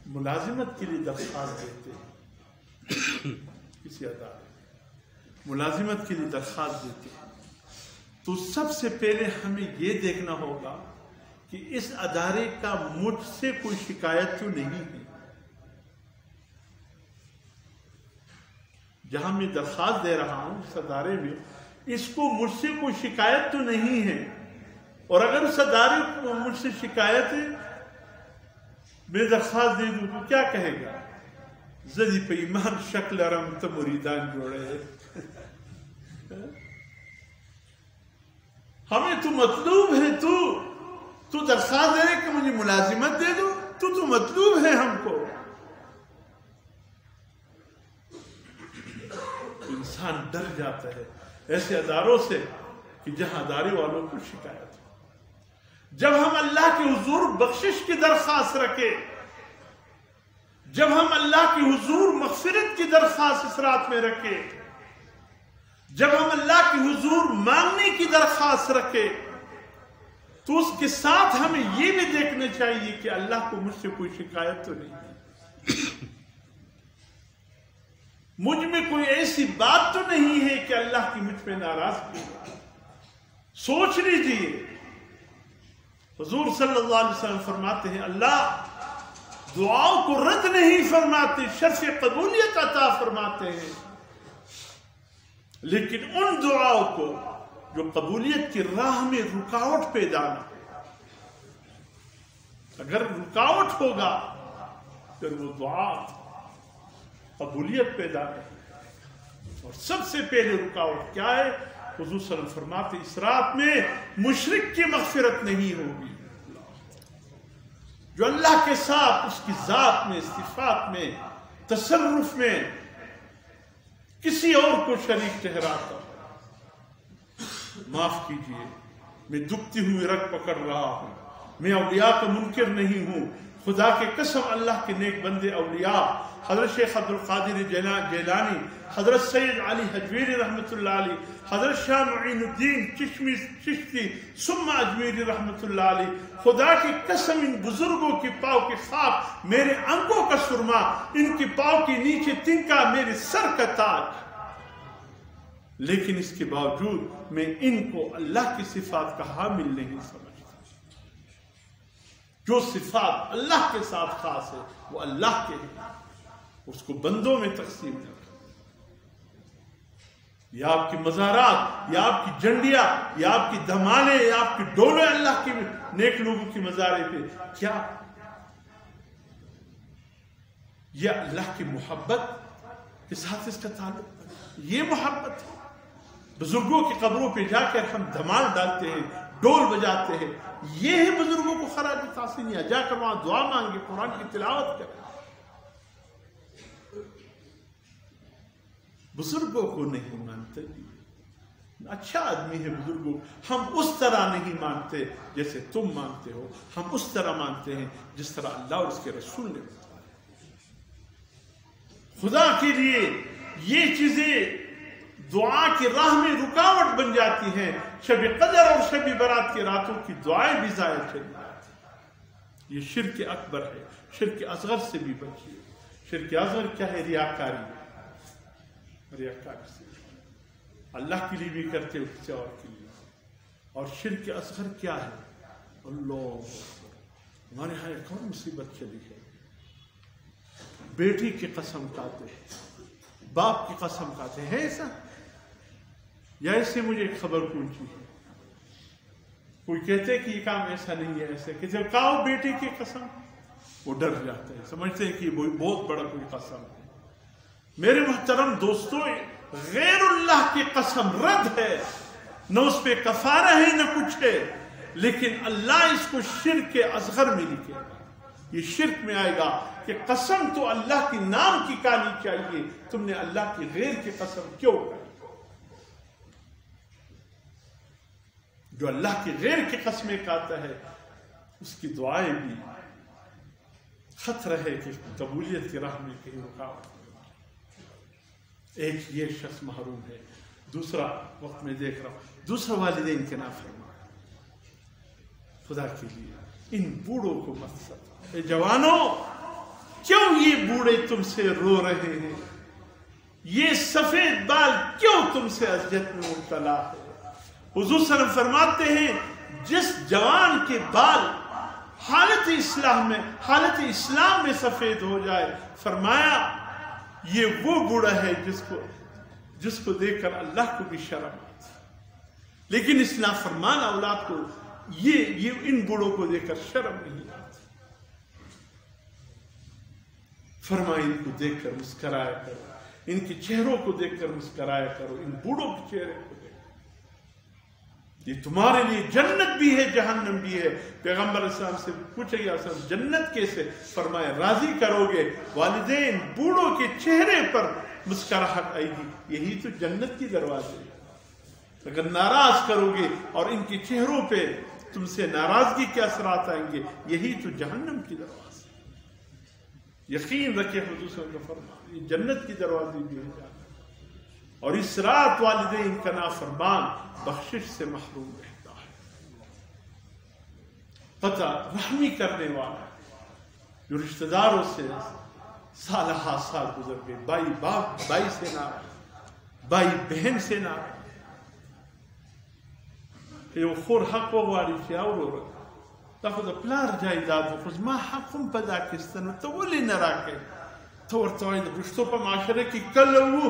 ملازمت کے لیے درخواست دیتے ہیں، کسی ادارے میں ملازمت کے لیے درخواست دیتے ہیں، تو سب سے پہلے ہمیں یہ دیکھنا ہوگا کہ اس ادارے کا مجھ سے کوئی شکایت تو نہیں ہے۔ جہاں میں درخواست دے رہا ہوں اس ادارے میں، اس کو مجھ سے کوئی شکایت تو نہیں ہے، اور اگر اس ادارے کو مجھ سے شکایت ہے، میں درخواست دے دوں تو کیا کہے گا؟ زدی پہ ایمان شکل رم تو مریدان جوڑے ہے۔ ہمیں تو مطلوب ہے، تو درخواست دے رہے کہ مجھے ملازمت دے دو، تو مطلوب ہے ہم کو۔ انسان ڈر جاتا ہے ایسے اداروں سے کہ جہاں ادارے والوں کو شکایت ہو۔ جب ہم اللہ کے حضور بخشش کی درخواست رکھے، جب ہم اللہ کے حضور مغفرت کی درخواست اس رات میں رکھے، جب ہم اللہ کے حضور مانگنے کی درخواست رکھے، تو اس کے ساتھ ہمیں یہ بھی دیکھنا چاہیے کہ اللہ کو مجھ سے کوئی شکایت تو نہیں ہے، مجھ میں کوئی ایسی بات تو نہیں ہے کہ اللہ کی مجھ پہ ناراضگی ہے۔ سوچ لیجیے، حضور صلی اللہ علیہ وسلم فرماتے ہیں اللہ دعاؤں کو رد نہیں فرماتے، شرف قبولیت عطا فرماتے ہیں، لیکن ان دعاؤں کو جو قبولیت کی راہ میں رکاوٹ پیدا نہ ہو۔ اگر رکاوٹ ہوگا پھر وہ دعا قبولیت پیدا نہیں۔ اور سب سے پہلے رکاوٹ کیا ہے؟ حضور صلی اللہ علیہ وسلم فرماتے اس رات میں مشرک کی مغفرت نہیں ہوگی، جو اللہ کے ساتھ اس کی ذات میں، صفات میں، تصرف میں کسی اور کو شریک ٹھہراتا ہو۔ معاف کیجئے، میں دکھتی ہوئی رگ پکڑ رہا ہوں، میں اولیاء کا منکر نہیں ہوں، خدا کے قسم اللہ کے نیک بندے اولیاء حضرت شیخ عبد القادر جیلانی، حضرت سید علی حجویری رحمۃ اللہ علیہ، حضرت شاہ معین الدین چشتی ثم اجمیری رحمۃ اللہ علیہ، خدا کی قسم ان بزرگوں کی پاؤں کے خاک میرے آنکھوں کا سرما، ان کی پاؤں کے نیچے تنکا میرے سر کا تاج، لیکن اس کے باوجود میں ان کو اللہ کی صفات کا حامل نہیں سمجھتا۔ جو صفات اللہ کے ساتھ خاص ہے وہ اللہ کے ہیں، اس کو بندوں میں تقسیم کر، یا آپ کی مزارات، یا آپ کی جنڈیاں، یا آپ کی دھمالے، یا آپ کی ڈولے اللہ کے نیک لوگوں کی مزارے پہ، کیا یہ اللہ کی محبت کے ساتھ اس کا تعلق؟ یہ محبت ہے؟ بزرگوں کی قبروں پہ جا کر ہم دھمال ڈالتے ہیں، ڈول بجاتے ہیں، یہ ہے بزرگوں کو خراج تحسین؟ یا جا کر وہاں دعا مانگے، قرآن کی تلاوت کریں؟ بزرگوں کو نہیں مانتے، اچھا آدمی ہے بزرگوں، ہم اس طرح نہیں مانتے جیسے تم مانتے ہو، ہم اس طرح مانتے ہیں جس طرح اللہ اور اس کے رسول نے بتایا۔ خدا کے لیے یہ چیزیں دعا کی راہ میں رکاوٹ بن جاتی ہیں، شب قدر اور شب برات کی راتوں کی دعائیں بھی ضائع چلی جاتی۔ یہ شرک اکبر ہے، شرک اصغر سے بھی بچیے۔ شرک اصغر کیا ہے؟ ریاکاری، ریاکاری سے اللہ کے لیے بھی کرتے ہو، کسی اور کے لیے۔ اور شرک اصغر کیا ہے؟ اللہ، ہمارے یہاں ایک اور مصیبت چلی ہے، بیٹی کی قسم کھاتے ہیں، باپ کی قسم کھاتے ہیں، ایسا یا ایسے مجھے ایک خبر پہنچی ہے، کوئی کہتے کہ یہ کام ایسا نہیں ہے، ایسے کہ جب کہو بیٹی کی قسم وہ ڈر جاتے ہیں، سمجھتے ہیں کہ یہ بہت بڑا کوئی قسم ہے۔ میرے محترم دوستوں، غیر اللہ کی قسم رد ہے، نہ اس پہ کفارہ ہے نہ کچھ ہے، لیکن اللہ اس کو شرک اصغر میں لکھے گا۔ یہ شرک میں آئے گا کہ قسم تو اللہ کے نام کی کہانی چاہیے، تم نے اللہ کی غیر کی قسم کیوں کہی؟ جو اللہ کی غیر کی قسمیں کہتا ہے اس کی دعائیں بھی خطرہ ہے کہ قبولیت کی راہ میں کہیں رکاوٹ۔ ایک یہ شخص محروم ہے، دوسرا وقت میں دیکھ رہا ہوں، دوسرا والدین کے نافرمان۔ خدا کے لیے ان بوڑھوں کو مت ستاؤ۔ اے جوانوں، کیوں یہ بوڑھے تم سے رو رہے ہیں؟ یہ سفید بال کیوں تم سے اذیت میں مبتلا ہے؟ حضور صلی اللہ علیہ وسلم فرماتے ہیں جس جوان کے بال حالت اسلام میں سفید ہو جائے، فرمایا یہ وہ بوڑھا ہے جس کو دیکھ کر اللہ کو بھی شرم آتی، لیکن اس نافرمان اولاد کو یہ ان بوڑھوں کو دیکھ کر شرم نہیں آتی۔ فرمایا ان کو دیکھ کر مسکرایا کرو، ان کے چہروں کو دیکھ کر مسکرایا کرو، ان بوڑھوں کے چہرے کو دیکھ۔ یہ تمہارے لیے جنت بھی ہے جہنم بھی ہے. پیغمبر اسلام سے پوچھے گیا جنت کیسے؟ فرمایا راضی کرو گے والدین بوڑھوں کے چہرے پر مسکراہٹ آئے گی، یہی تو جنت کی دروازے ہے. اگر ناراض کرو گے اور ان کے چہروں پہ تم سے ناراضگی کے اثرات آئیں گے، یہی تو جہنم کی دروازے. یقین رکھے حضور صلی اللہ علیہ وسلم کا فرمان، یہ جنت کی دروازے بھی ہے اور اس رات والدین کا نافرمان بخشش سے محروم رہتا ہے. قطع رحمی کرنے والا جو رشتہ داروں سے سال ہا سال گزر گئے، بھائی باپ بھائی سے ناراض، بھائی بہن سے ناراض، کہ وہ خور حق وغواړي چې اورو دا خو د پلار جایداد خو زما حق هم په دا اخیستن ته ولې نه راکوې؟ ته ورته وایې د پښتو په معاشره کې کله وو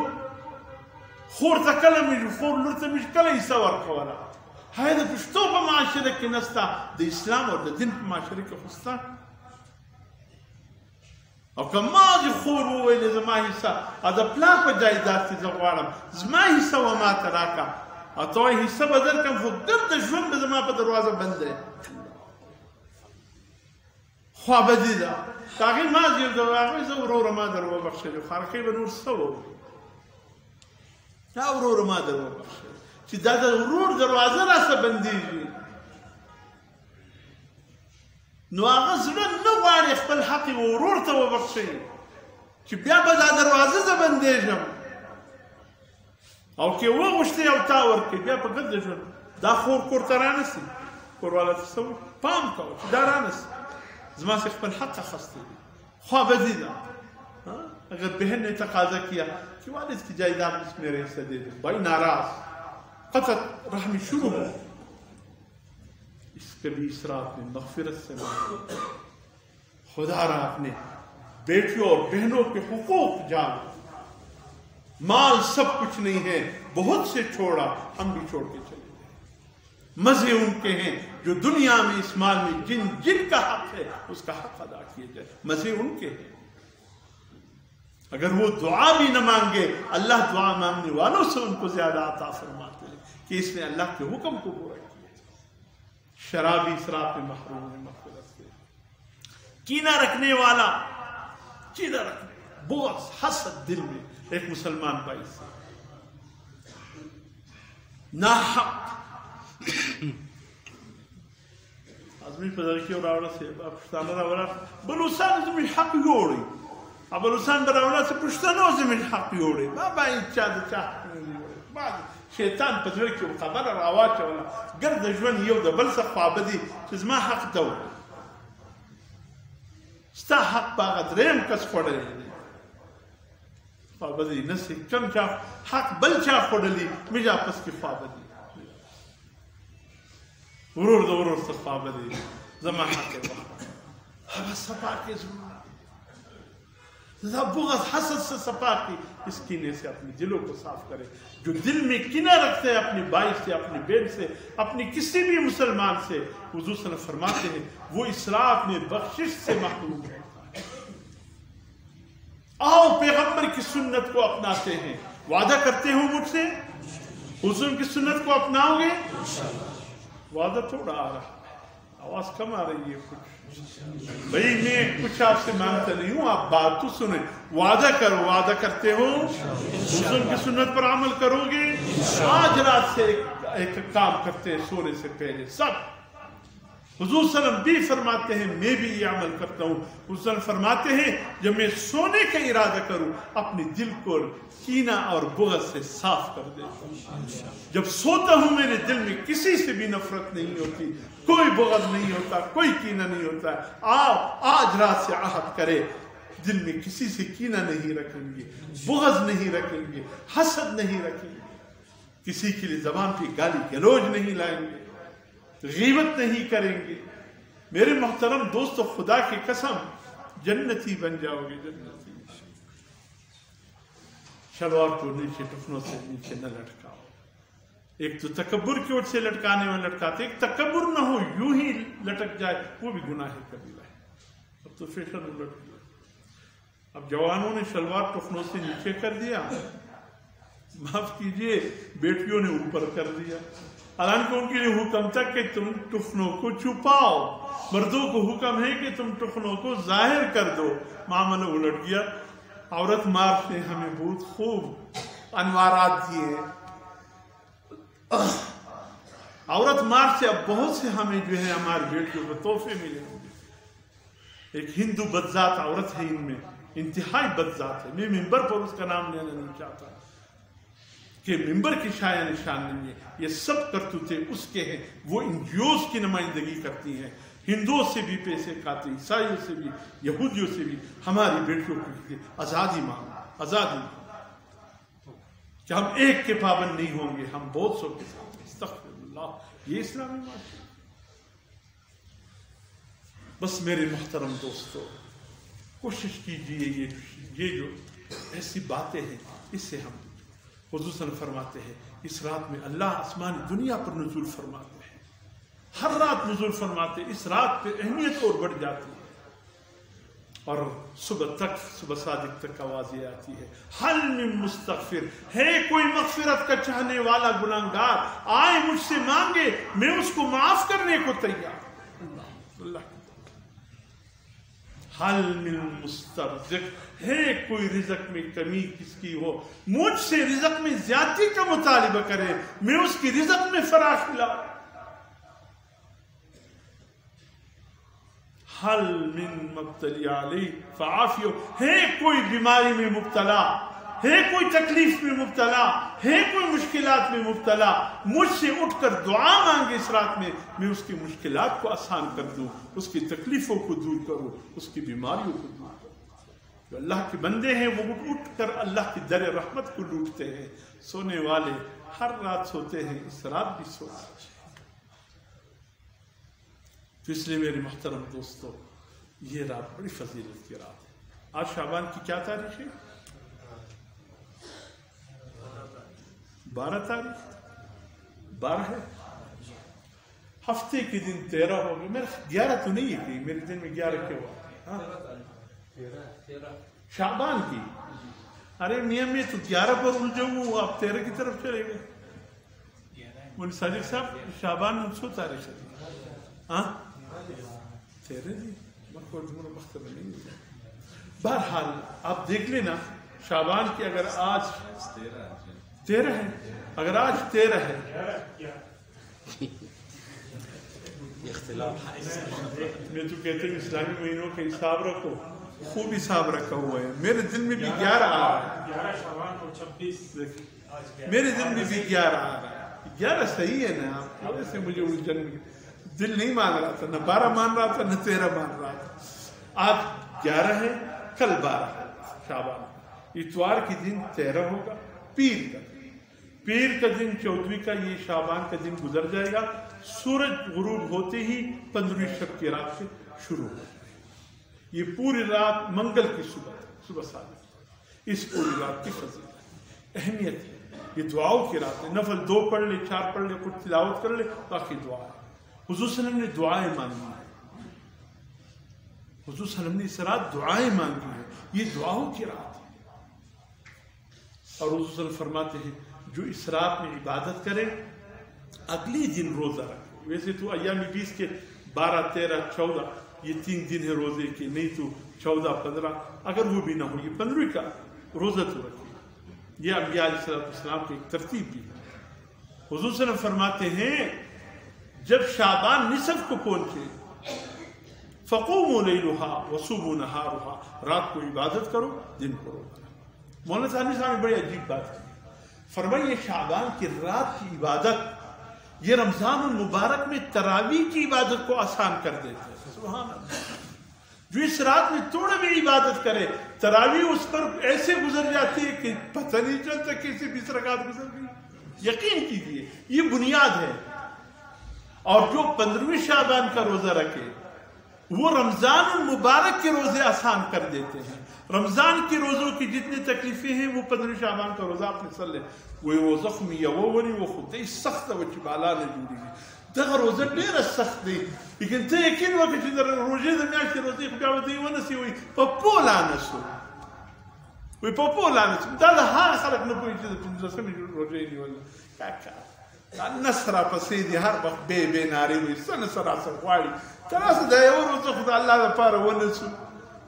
خور ته کله مې خور لور ته مې کله حصه ورکوله، هغه د پښتو په معاشره کې نسته، د اسلام او د دین په معاشره کې خو سته. او که ما د خور وویلې زما حصه او د پلار په جایداد کې زه غواړم زما حصه و ما ته راکړه، او ته وایې حصه به درکړم خو ګرد د ژوند به زما په دروازه بند دی، خوابدي ده. که هغې ما زیږ د هغوی زه وروره ما در وبخښلې، خو هغې به نور څه وکړو؟ دا وروره ما در وبخښلې چې دا د ورور دروازه راسه بندېږي، نو هغه زړه نه غواړي خپل حق یې ورور ته وبخښي چې بیا به دا دروازه زه بندېږم. او که وغوښتې او تا ورکړې بیا په ګرده ژوند دا خور کور ته رانسي، کورواله ته څه پام کوه چې دا رانسي زما سے خپل حق اخستے دی. خوابدی دا اگر بہن نے تقاضا کیا کہ والد کی جائیداد اس میرے حصہ دے دے، بھائی ناراض، قطع رحمی شروع ہو. اس کبھی اسراف میں مغفرت سے مانگو، خدا را اپنے بیٹیوں اور بہنوں کے حقوق جانو. مال سب کچھ نہیں ہے، بہت سے چھوڑا، ہم بھی چھوڑ کے چلے گئے. مزے ان کے ہیں جو دنیا میں اس مال میں جن کا حق ہے اس کا حق ادا کیے جائے، مزے ان کے ہیں. اگر وہ دعا بھی نہ مانگے اللہ دعا مانگنے والوں سے ان کو زیادہ عطا فرماتے ہیں کہ اس نے اللہ کے حکم کو پورا کیا. شرابی اسراف میں محروم ہے مغفرت سے. کینہ رکھنے والا، کینہ رکھنے، بغض، حسد دل میں ایک مسلمان بھائی سے ناحق ازمی په دغه کې وراوړه سي پښتانه راوړه بلوچستان زموږ حق جوړي، ا بلوچستان به راوړه چې پښتنو زموږ حق جوړي. ما باید چا د چا حق نه جوړي، بعد شیطان په زړه کې خبره راواچوله، ګرد ژوند یو د بل څخه خوابدي چې زما حق ته وکړه، ستا حق په هغه درېیم کس خوړلی دی. خوابدي نسي کم چا حق بل چا خوړلی مې جا پس کې خوابدي، ورور د ورور څخه خوابدي زما حق یې وخوړ. هغه صفا کې زړونه بغض حسد سے صفا کی، اس کینے سے اپنے دلوں کو صاف کرے. جو دل میں کینہ رکھتے ہیں اپنی بھائی سے، اپنی بہن سے، اپنی کسی بھی مسلمان سے، حضور صلی اللہ علیہ وسلم فرماتے ہیں وہ اسراف میں بخشش سے محروم رہتا ہے. آؤ پیغمبر کی سنت کو اپناتے ہیں، وعدہ کرتے ہو مجھ سے حضور کی سنت کو اپناؤ گے؟ وعدہ تھوڑا آ رہا ہے، آواز کم آ رہی ہے کچھ. بھئی میں کچھ آپ سے مانگتا نہیں ہوں، آپ بات تو سنیں. وعدہ کرو، وعدہ کرتے ہو حضور کی سنت پر عمل کرو گے؟ آج رات سے ایک کام کرتے ہیں سونے سے پہلے سب. حضور صلی اللہ علیہ وسلم بھی فرماتے ہیں، میں بھی یہ عمل کرتا ہوں. حضور صلی اللہ علیہ وسلم فرماتے ہیں جب میں سونے کا ارادہ کروں اپنے دل کو کینہ اور بغض سے صاف کر دیتا ہوں. جب سوتا ہوں میرے دل میں کسی سے بھی نفرت نہیں ہوتی، کوئی بغض نہیں ہوتا، کوئی کینہ نہیں ہوتا. آج رات سے عہد کرے دل میں کسی سے کینہ نہیں رکھیں گے، بغض نہیں رکھیں گے، حسد نہیں رکھیں گے، کسی کے لیے زبان پہ گالی گلوج نہیں لائیں گے، غیبت نہیں کریں گے. میرے محترم دوستو، خدا کی قسم جنتی بن جاؤ گے، جنتی. شلوار کو نیچے ٹخنوں سے نیچے نہ لٹکاؤ. ایک تو تکبر کی وجہ سے لٹکانے میں لٹکاتے، ایک تکبر نہ ہو یوں ہی لٹک جائے، وہ بھی گناہ کبیرہ ہے. اب تو فیشن الٹ گیا. اب جوانوں نے شلوار ٹخنوں سے نیچے کر دیا، معاف کیجئے بیٹیوں نے اوپر کر دیا. حالانکہ ان کے لیے حکم تھا کہ تم ٹخنوں کو چھپاؤ، مردوں کو حکم ہے کہ تم ٹخنوں کو ظاہر کر دو. معاملہ الٹ گیا. عورت مارچ نے ہمیں بہت خوب انوارات دیے. عورت مارچ سے اب بہت سے ہمیں جو ہے ہماری بیٹیوں کو تحفے ملے ہوں گے. ایک ہندو بدذات عورت ہے ان میں، انتہائی بدذات ہے. میں ممبر پر اس کا نام لینا نہیں چاہتا کہ ممبر کی شایع نشان نہیں ہے. یہ سب کرتوتے اس کے ہیں. وہ ان جیوز کی نمائندگی کرتی ہیں، ہندوؤں سے بھی پیسے کھاتے، عیسائیوں سے بھی، یہودیوں سے بھی. ہماری بیٹیوں کو آزادی مانگو، آزادی مانگو کہ ہم ایک کے پابند نہیں ہوں گے، ہم بہت سو کے ساتھ. استغفر اللہ. یہ اسلامی معاشرہ. بس میرے محترم دوستو، کوشش کیجئے یہ جو ایسی باتیں ہیں اس سے ہم حضور صلی اللہ علیہ وسلم فرماتے ہیں اس رات میں اللہ آسمانی دنیا پر نزول فرماتے ہیں. ہر رات نزول فرماتے ہیں. اس رات پہ اہمیت اور بڑھ جاتی ہے اور صبح صادق تک آوازیں آتی ہے. حل من مستغفر، ہے کوئی مغفرت کا چاہنے والا گناہگار، آئے مجھ سے مانگے، میں اس کو معاف کرنے کو تیار. اللہ حل من مسترزق، ہے کوئی رزق میں کمی کس کی ہو، مجھ سے رزق میں زیادتی کا مطالبہ کرے، میں اس کی رزق میں فراخ لاؤں. حل من مبتلی علیہ فعافیہ، ہے کوئی بیماری میں مبتلا، ہے کوئی تکلیف میں مبتلا، ہے کوئی مشکلات میں مبتلا، مجھ سے اٹھ کر دعا مانگے اس رات میں اس کی مشکلات کو آسان کر دوں، اس کی تکلیفوں کو دور کروں، اس کی بیماریوں کو دور کروں. جو اللہ کے بندے ہیں وہ اٹھ کر اللہ کی در رحمت کو لوٹتے ہیں. سونے والے ہر رات سوتے ہیں، اس رات بھی سونا چاہیے. تو اس لیے میرے محترم دوستو، یہ رات بڑی فضیلت کی رات ہے. آج شعبان کی کیا تاریخ ہے؟ 12 تاریخ. 12 ہے. ہفتے کے دن 13 ہو گئے. میرے 11 تو نہیں ہے کہ میرے دن میں 11 کیا ہوا؟ 13 شعبان کی. ارے میاں میں تو 11 پر الجھوں، آپ 13 کی طرف چلے گئے. مولوی صادق صاحب شعبان 19 تاریخ ہے. ہاں 13 جی مختلف نہیں ہوتا. بہرحال آپ دیکھ لینا شعبان کی، اگر آج 13 ہے، اگر آج 13 ہے، میں تو کہتے ہیں اسلامی مہینوں کا حساب رکھو، خوب حساب رکھا ہوا ہے. میرے دن میں بھی 11 آ رہا ہے، میرے دن میں بھی 11 آ رہا ہے. 11 صحیح ہے نا. آپ تھوڑے سے مجھے الجھن دل نہیں مان رہا تھا، نہ 12 مان رہا تھا، نہ 13 مان رہا تھا. آج 11 ہے، کل 12 ہے شعبان. اتوار کی دن 13 ہوگا. پیر کا دن 14ویں کا، یہ شعبان کا دن گزر جائے گا. سورج غروب ہوتے ہی 15ویں شب کی رات سے شروع ہو جائے گا. یہ پوری رات منگل کی صبح صادق. اس پوری رات کی فضیلت اہمیت ہے. یہ دعاؤں کی رات ہے. نفل 2 پڑھ لے، 4 پڑھ لے، کچھ تلاوت کر لے، باقی دعا ہے. حضور صلی اللہ علیہ وسلم نے دعائیں مانگی ہیں. حضور صلی اللہ علیہ وسلم نے اس رات دعائیں مانگی ہیں. یہ دعاؤں کی رات ہے. اور حضور صلی اللہ علیہ وسلم فرماتے ہیں جو اس رات میں عبادت کرے اگلی دن روزہ رکھے. ویسے تو ایام 20 کے 12 13 14 یہ 3 دن ہے روزے کے، نہیں تو 14 15، اگر وہ بھی نہ ہو یہ 15ویں کا روزہ تو رکھے. یہ انبیاء علیہ السلام کی ایک ترتیب بھی ہے. حضور صلی اللہ علیہ وسلم فرماتے ہیں جب شعبان نصف کو پہنچے فقوموا لیلها وصوموا نہارها، رات کو عبادت کرو، دن کو روزہ. مولانا صاحب نے بڑی عجیب بات کی. فرمائیے شعبان کی رات کی عبادت یہ رمضان المبارک میں تراویح کی عبادت کو آسان کر دیتے ہیں. سبحان اللہ. جو اس رات میں تھوڑا بھی عبادت کرے، تراویح اس پر ایسے گزر جاتی ہے کہ پتہ نہیں چلتا کیسے 20 رکعت گزر گئی. یقین کیجیے یہ بنیاد ہے. اور جو 15ویں شعبان کا روزہ رکھے وہ رمضان المبارک کے روزے آسان کر دیتے ہیں. رمضان کے روزوں کی جتنی تکلیفیں ہیں وہ 15ویں شعبان کا روزہ آپ نے سر لے وہ زخمی یا وہ نہیں، وہ خود سخت وہ چبالا نے جوڑی ہے. دغه روزه ډیره سخت دی، لیکن ته یقین وکړه چې د روژې د میاشتې روزې خو بیا ورته یې ونسي، وایي په پوه لانسو، وایي په پوه لانسو. دا د هغه خلک نه پوهېږي چې د 15مې روژې یې نیولې. کاکا نس راپسې دي هر وخت بې نارې وي څه نه څه راڅه غواړي که راسه د یوه روزه خو د الله دپاره ونیسو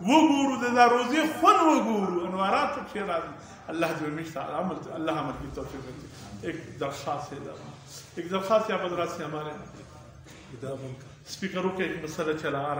وګورو د دا روزې خوند وګورو انوارات پکښې راځي اللہ جو ہمیشہ اللہ عمل کی توفیق دیتے ایک درخواست ہے ایک درخواست آپ حضرات سے ہمارے اسپیکروں کے ایک مسئلہ چلا آ رہا ہے